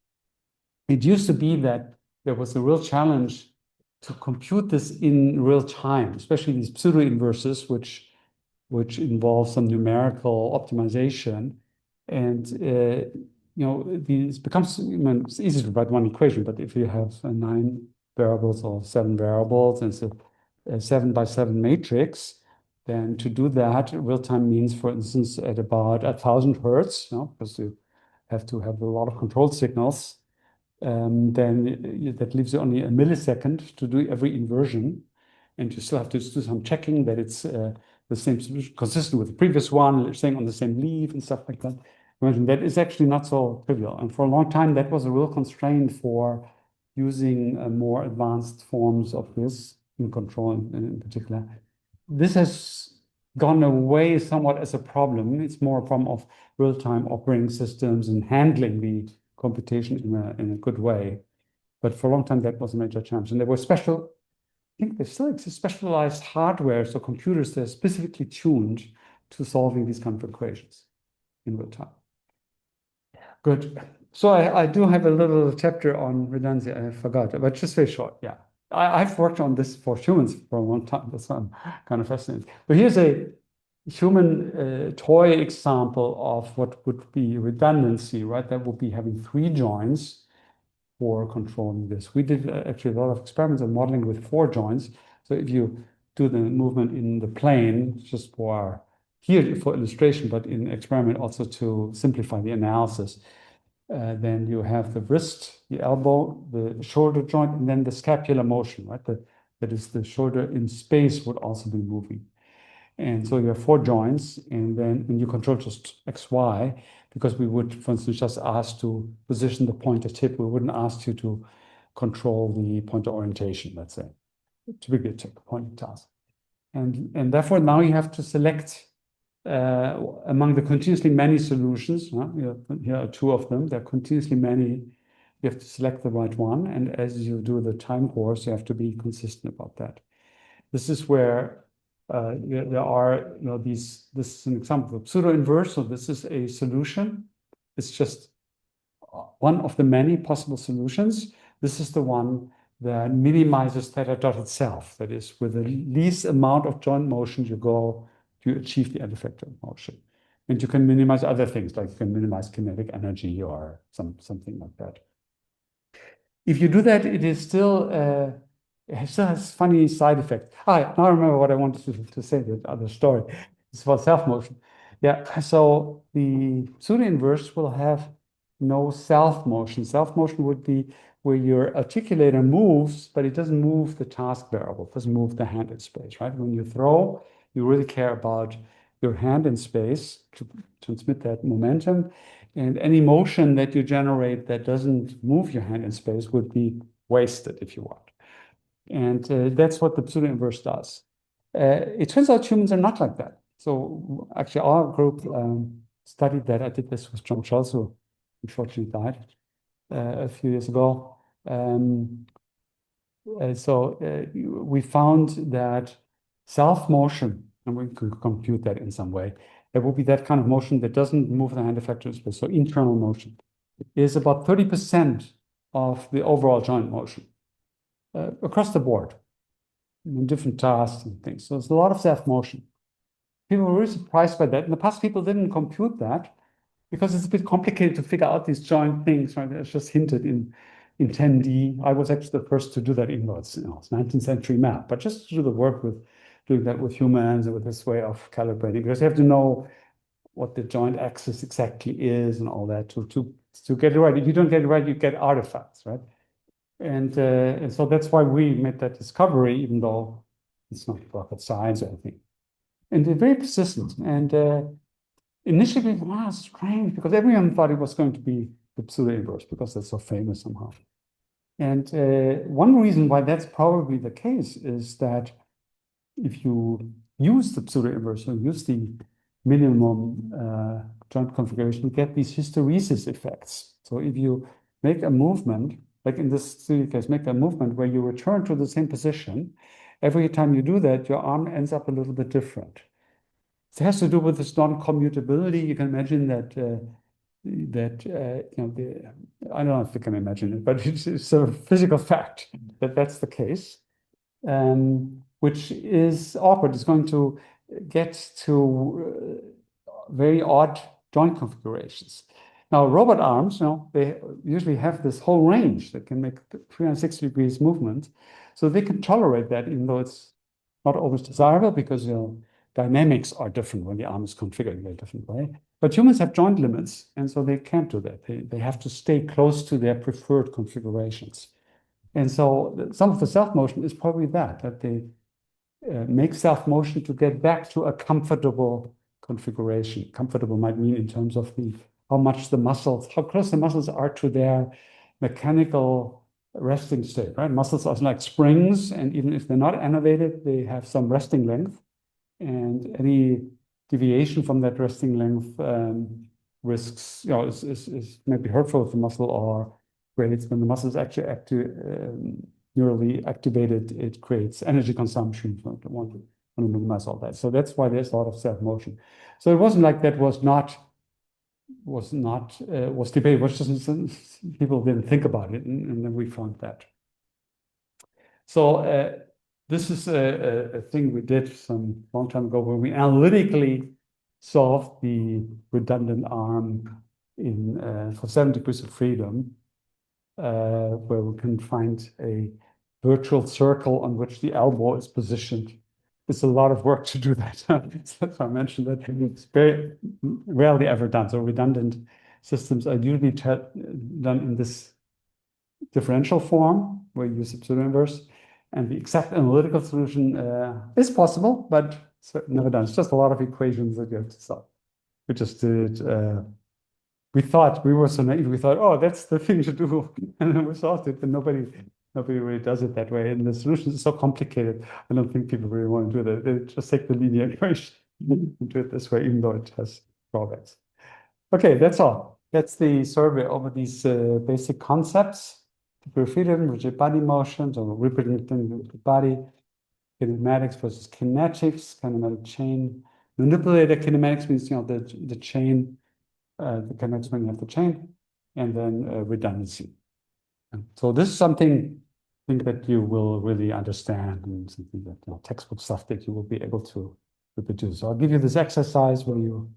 It used to be that there was a real challenge to compute this in real time, especially these pseudo inverses, which involve some numerical optimization. And these becomes, it's easy to write one equation, but if you have 9 variables or 7 variables, and it's a 7 by 7 matrix, then to do that, real time means, for instance, at about 1,000 hertz, because you have to have a lot of control signals, then that leaves you only a millisecond to do every inversion. And you still have to do some checking that it's the same solution, consistent with the previous one, staying on the same leaf and stuff like that. Imagine that is actually not so trivial. And for a long time, that was a real constraint for using more advanced forms of this in control in particular. This has gone away somewhat as a problem. It's more a problem of real-time operating systems and handling the computation in a good way. But for a long time, that was a major challenge. And there were I think there still exists specialized hardware, so computers that are specifically tuned to solving these kind of equations in real time. Good. So I do have a little chapter on redundancy. I forgot, but just very short. Yeah. I've worked on this for humans for a long time. That's why I'm kind of fascinated. But here's a human toy example of what would be redundancy, right? That would be having 3 joints for controlling this. We did actually a lot of experiments and modeling with 4 joints. So if you do the movement in the plane, just for here for illustration, but in experiment also to simplify the analysis, then you have the wrist, the elbow, the shoulder joint, and then the scapular motion, right? That is the shoulder in space would also be moving. And so you have 4 joints, and then when you control just X, Y, because we would, for instance, just ask to position the pointer tip, we wouldn't ask you to control the pointer orientation, let's say. Typically a pointing task. And therefore now you have to select among the continuously many solutions. Here are 2 of them. There are continuously many. You have to select the right one. And as you do the time course, you have to be consistent about that. This is where there are, this is an example of pseudo inverse. So this is a solution. It's just one of the many possible solutions. This is the one that minimizes theta dot itself. That is, with the least amount of joint motion you go to achieve the end effector motion. And you can minimize other things, like you can minimize kinetic energy or something like that. If you do that, it still has funny side effects. Now I remember what I wanted to say, the other story. It's about self-motion. Yeah, so the pseudo-inverse will have no self-motion. Self-motion would be where your articulator moves, but it doesn't move the task variable, it doesn't move the hand in space, right? When you throw, you really care about your hand in space to transmit that momentum. And any motion that you generate that doesn't move your hand in space would be wasted, if you want. And that's what the pseudo-inverse does. It turns out humans are not like that. So actually, our group studied that. I did this with John Scholz, who unfortunately died a few years ago. We found that self-motion, and we could compute that in some way, there will be that kind of motion that doesn't move the hand effector in space, so internal motion, is about 30% of the overall joint motion across the board in different tasks and things. So there's a lot of self-motion. People were really surprised by that. In the past, people didn't compute that because it's a bit complicated to figure out these joint things, right? It's just hinted in 10D. I was actually the first to do that, even though it's 19th century math, but just to do the work with doing that with humans and with this way of calibrating, because you have to know what the joint axis exactly is and all that to get it right. If you don't get it right, you get artifacts, right? And so that's why we made that discovery, even though it's not rocket science or anything. And they're very persistent. And initially, strange, because everyone thought it was going to be the pseudo-inverse because they're so famous somehow. And one reason why that's probably the case is that if you use the pseudo-inverse, or use the minimum joint configuration, you get these hysteresis effects. So if you make a movement, like in this case, make a movement where you return to the same position, every time you do that, your arm ends up a little bit different. It has to do with this non-commutability. You can imagine that I don't know if you can imagine it, but it's a physical fact that that's the case, which is awkward. It's going to get to very odd joint configurations. Now, robot arms, they usually have this whole range that can make 360 degrees movement, so they can tolerate that, even though it's not always desirable because dynamics are different when the arm is configured in a different way. But humans have joint limits, and so they can't do that. They have to stay close to their preferred configurations. And so some of the self-motion is probably that they make self-motion to get back to a comfortable configuration. Comfortable might mean in terms of how close the muscles are to their mechanical resting state, right? Muscles are like springs, and even if they're not innervated, they have some resting length. And any deviation from that resting length risks, is maybe hurtful to the muscle, or creates, when the muscle is actually neurally activated, it creates energy consumption. So I want to minimize all that. So that's why there's a lot of self-motion. So it wasn't like that was debated. It was just people didn't think about it, and then we found that. So this is a thing we did some long time ago, where we analytically solved the redundant arm for 7 degrees of freedom, where we can find a virtual circle on which the elbow is positioned. It's a lot of work to do that. So I mentioned that it's very rarely ever done. So redundant systems are usually done in this differential form, where you use the pseudo-inverse. And the exact analytical solution is possible, but it's never done. It's just a lot of equations that you have to solve. We just did. We were so naive. We thought, oh, that's the thing to do, and then we solved it. But nobody really does it that way. And the solution is so complicated. I don't think people really want to do that. They just take the linear equation and do it this way, even though it has drawbacks. Okay, that's all. That's the survey over these basic concepts: degree of freedom, rigid body motions, or reproducing the body, kinematics versus kinetics, kinematic chain. Manipulator kinematics means the chain, the kinetics when you have the chain. and then redundancy. And so this is something I think that you will really understand, and something that textbook stuff that you will be able to reproduce. So I'll give you this exercise where you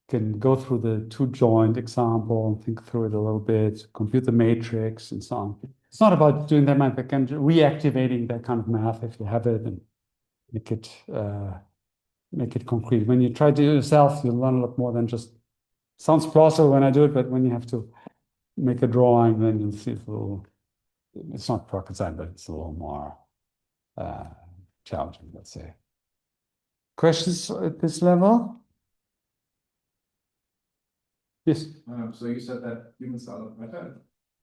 can go through the two-joint example and think through it a little bit, compute the matrix and so on. It's not about doing that math, but kind of reactivating that kind of math if you have it and make it concrete. When you try to do it yourself, you learn a lot more than just sounds plausible when I do it, but when you have to make a drawing, then you'll see it's not rocket science, but it's a little more challenging, let's say. Questions at this level? Yes. So you said that humans are better at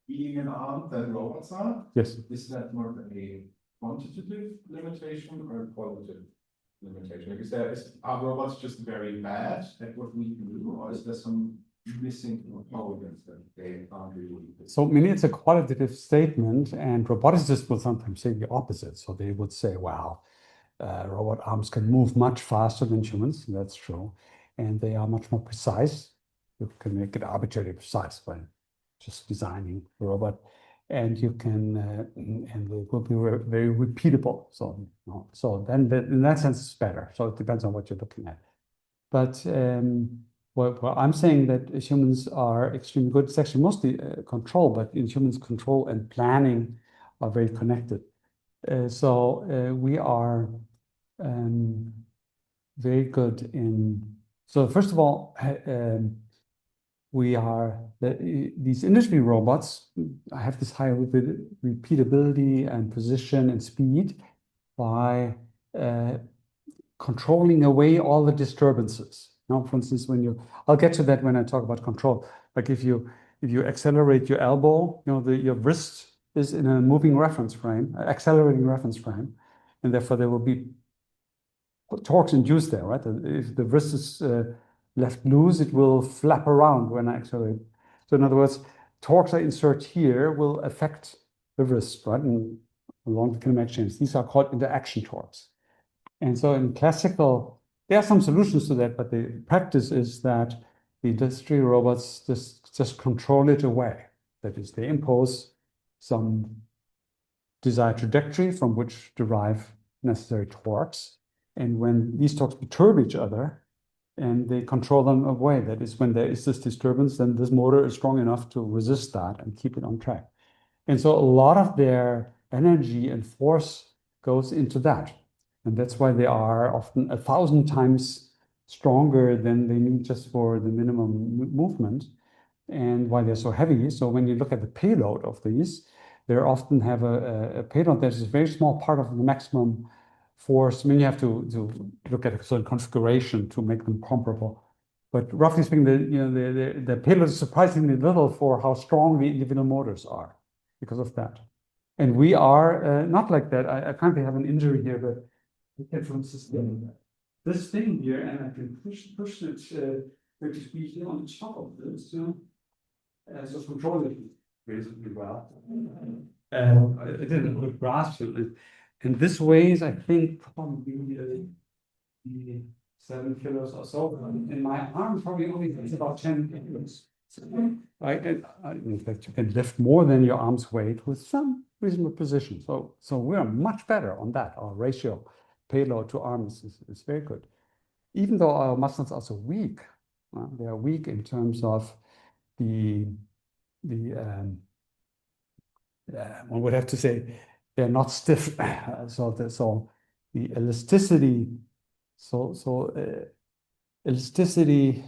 being an arm than robots are. Yes. Is that more of a quantitative limitation or a qualitative limitation? Are robots just very bad at what we can do, or is there some missing components that they can't really do? So, I mean, it's a qualitative statement, and roboticists will sometimes say the opposite. So they would say, wow, robot arms can move much faster than humans. That's true. And they are much more precise. You can make it arbitrarily precise by just designing a robot. And you can, and it will be very repeatable. So, so then in that sense, it's better. So it depends on what you're looking at. But well, I'm saying that humans are extremely good. It's actually mostly control, but in humans, control and planning are very connected. So we are very good in. So first of all, we are these industry robots have this high repeatability and precision and speed by controlling away all the disturbances. Now, for instance, I'll get to that when I talk about control. Like if you accelerate your elbow, your wrist is in a moving reference frame, accelerating reference frame, and therefore there will be torques induced there, right? If the wrist is left loose, it will flap around when I accelerate. So in other words, torques I insert here will affect the wrist, right? And along the kinematic chains. These are called interaction torques. And so in classical, there are some solutions to that, but the practice is that the industry robots just control it away. That is, they impose some desired trajectory from which derive necessary torques. And when these torques perturb each other, and they control them away. That is, when there is this disturbance, then this motor is strong enough to resist that and keep it on track. And so a lot of their energy and force goes into that. And that's why they are often 1,000 times stronger than they need just for the minimum movement, and why they're so heavy. So when you look at the payload of these, they often have a payload that is a very small part of the maximum force. I mean, you have to look at a certain configuration to make them comparable. But roughly speaking, the payload is surprisingly little for how strong the individual motors are because of that. And we are not like that. I currently have an injury here, but I can, for instance, this thing here, and I can push it which is be here on the top of this, so control it reasonably well. I did a good grasp of it. And this weighs, I think, probably 7 kilos or so. And my arm probably only weighs about 10 kilos. Right? And in fact, you can lift more than your arm's weight with some reasonable precision. So we're much better on that. Our ratio payload to arms is very good. Even though our muscles are so weak, they are weak in terms of one would have to say they're not stiff. So the elasticity, elasticity,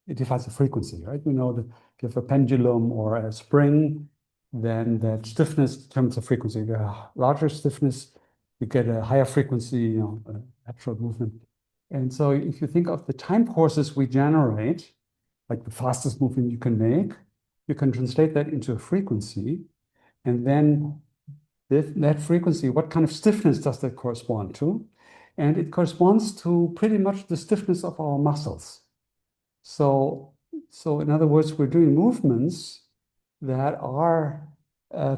it defines a frequency, right? We know that if you have a pendulum or a spring, then that stiffness determines the frequency. If you have a larger stiffness, you get a higher frequency, lateral movement. And so if you think of the time courses we generate, like the fastest movement you can make, you can translate that into a frequency. And then that frequency, what kind of stiffness does that correspond to? And it corresponds to pretty much the stiffness of our muscles. So in other words, we're doing movements that are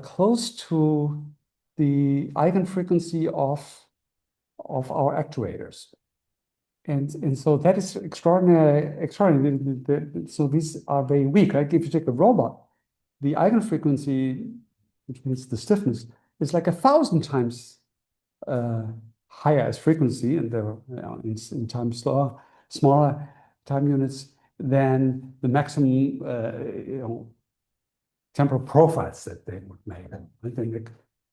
close to the eigenfrequency of our actuators. And so that is extraordinary. So these are very weak. Like if you take a robot, the eigenfrequency, which means the stiffness, is like 1,000 times higher as frequency, and they're in time smaller time units than the maximum temporal profiles that they would make. I think the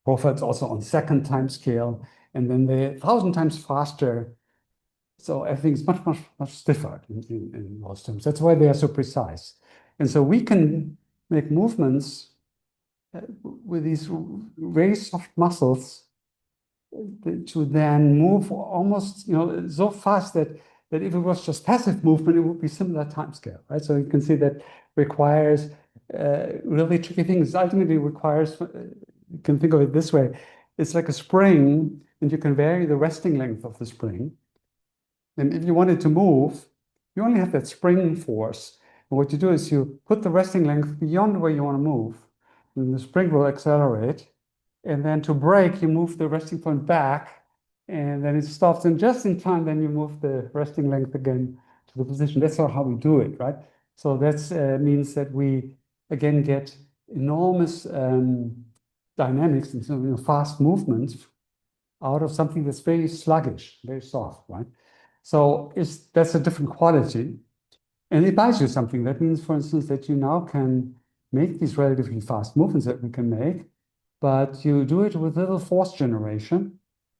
profiles also on second time scale, and then they're 1,000 times faster. So everything is much stiffer in most terms. That's why they are so precise. And so we can make movements with these very soft muscles to then move almost, so fast that if it was just passive movement, it would be similar time scale, right? So you can see that requires really tricky things. Ultimately requires, you can think of it this way, it's like a spring, and you can vary the resting length of the spring. And if you wanted to move, you only have that spring force. And what you do is you put the resting length beyond where you want to move, and the spring will accelerate. And then to brake, you move the resting point back, and then it stops. And just in time, then you move the resting length again to the position. That's how we do it, right? So that means that we, again, get enormous dynamics and fast movements out of something that's very sluggish, very soft, right? So that's a different quality. And it buys you something. That means, for instance, that you now can make these relatively fast movements that we can make, but you do it with little force generation,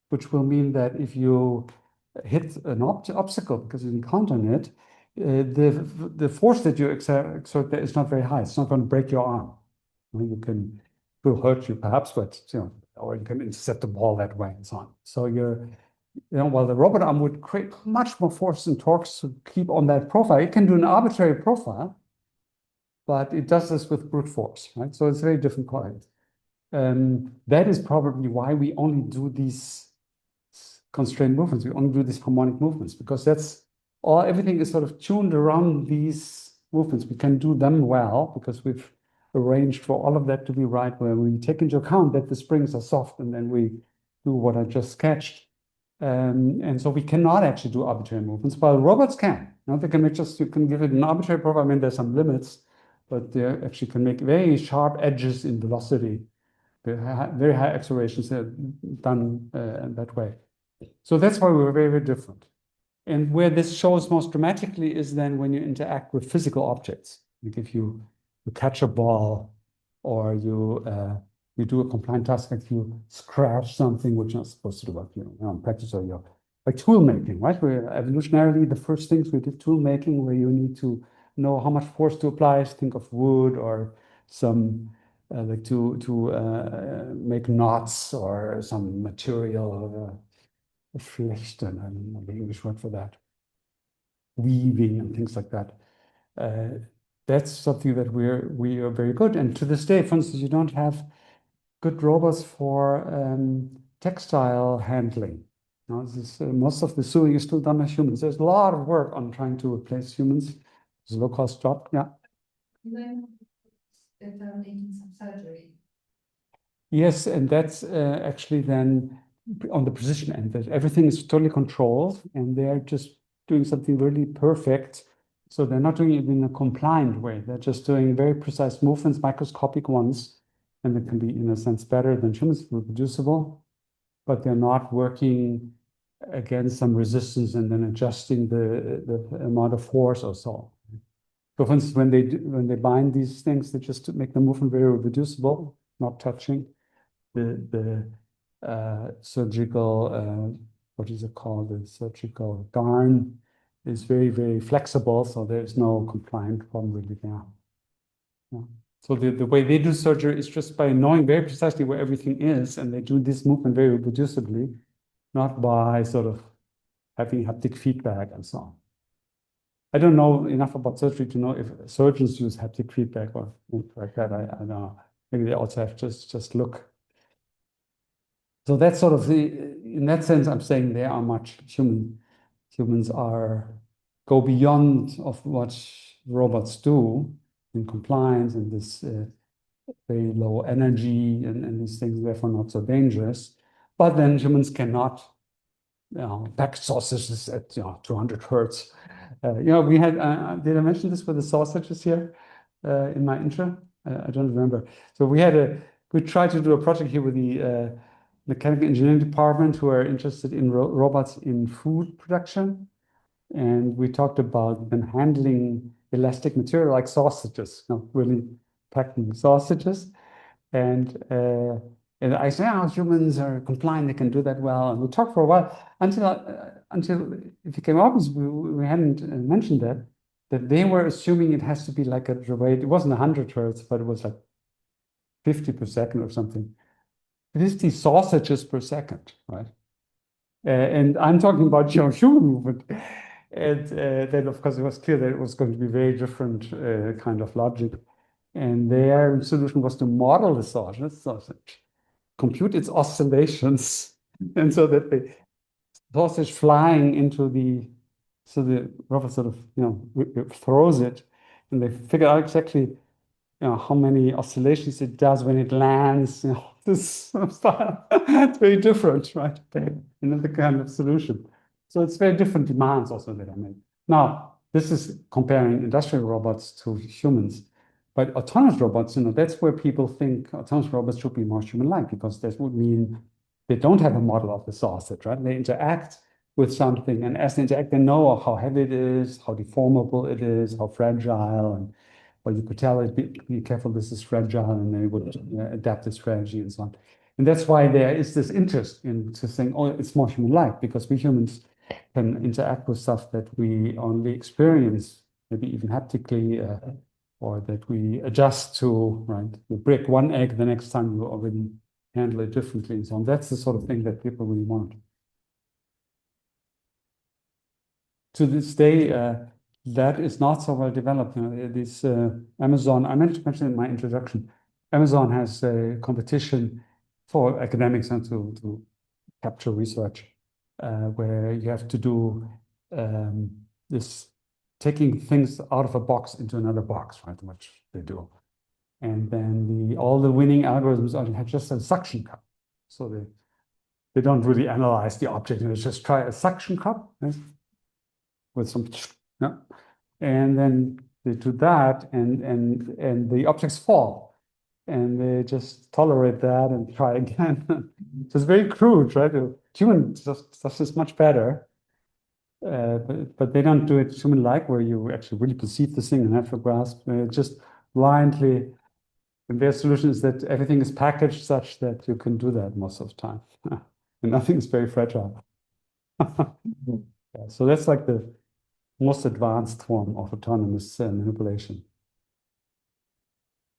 which will mean that if you hit an obstacle because you encounter it, the force that you exert there is not very high. It's not going to break your arm. It will hurt you perhaps, but or you can intercept the ball that way and so on. So while the robot arm would create much more force and torques to keep on that profile, it can do an arbitrary profile, but it does this with brute force, right? So it's very different quality. That is probably why we only do these constrained movements. We only do these harmonic movements, because everything is sort of tuned around these movements. We can do them well because we've arranged for all of that to be right, where we take into account that the springs are soft, and then we do what I just sketched. And so we cannot actually do arbitrary movements, while robots can. They can you can give it an arbitrary profile. I mean, there's some limits, but they actually can make very sharp edges in velocity. Very high accelerations are done that way. So that's why we're very, very different. And where this shows most dramatically is then when you interact with physical objects. Like if you catch a ball, or you do a compliant task, like you scratch something which you're not supposed to do, like practice, or like tool making, right? Where evolutionarily the first things we did tool making, where you need to know how much force to apply. Think of wood or some like to make knots or some material, flechten, I don't know the English word for that, weaving and things like that. That's something that we are very good. And to this day, for instance, you don't have good robots for textile handling. Most of the sewing is still done by humans. There's a lot of work on trying to replace humans. It's a low-cost job. Yeah. Then that are making some surgery. Yes, and that's actually then on the precision end, that everything is totally controlled, and they're just doing something really perfect. So they're not doing it in a compliant way. They're just doing very precise movements, microscopic ones, and they can be, in a sense, better than humans, reproducible, but they're not working against some resistance and then adjusting the amount of force or so. So for instance, when they bind these things, they just make the movement very reproducible, not touching. The surgical, what is it called? The surgical darn is very, very flexible, so there's no compliant problem really there. Yeah. So the way they do surgery is just by knowing very precisely where everything is, and they do this movement very reproducibly, not by sort of having haptic feedback and so on. I don't know enough about surgery to know if surgeons use haptic feedback or things like that. I don't know. Maybe they also have just look. So that's sort of in that sense, I'm saying there are humans go beyond of what robots do in compliance and this very low energy and these things, therefore not so dangerous. But then humans cannot packed sausages at 200 hertz. We had, did I mention this with the sausages here in my intro? I don't remember. So we tried to do a project here with the mechanical engineering department who are interested in robots in food production. And we talked about them handling elastic material like sausages, really packing sausages. And I said, humans are compliant, they can do that well. And we talked for a while until it became obvious we hadn't mentioned that they were assuming it has to be like at a rate, it wasn't 100 hertz, but it was like 50 per second or something. 50 sausages per second, right? And I'm talking about human movement. And then, of course, it was clear that it was going to be very different kind of logic. And their solution was to model the sausage, compute its oscillations, and so that the sausage flying so the robot sort of, throws it, and they figure out exactly how many oscillations it does when it lands. This style. It's very different, right? Another kind of solution. So it's very different demands also that I make. Now, this is comparing industrial robots to humans. But autonomous robots, that's where people think autonomous robots should be more human-like, because that would mean they don't have a model of the sausage, right? They interact with something, and as they interact, they know how heavy it is, how deformable it is, how fragile, and well, you could tell it, be careful, this is fragile, and they would adapt the strategy and so on. And that's why there is this interest in to saying, it's more human-like, because we humans can interact with stuff that we only experience, maybe even haptically, or that we adjust to, right? You break one egg, the next time you already handle it differently and so on. That's the sort of thing that people really want. To this day, that is not so well developed. This Amazon, I meant to mention in my introduction, Amazon has a competition for academics and to capture research, where you have to do this taking things out of a box into another box, right? Which they do. And then all the winning algorithms have just a suction cup. So they don't really analyze the object, they just try a suction cup, right? With some, and then they do that, and the objects fall, and they just tolerate that and try again. So it's very crude, right? Human stuff is much better, but they don't do it human-like, where you actually really perceive the thing and have a grasp. Just blindly, and their solution is that everything is packaged such that you can do that most of the time, and nothing is very fragile. So that's like the most advanced form of autonomous manipulation.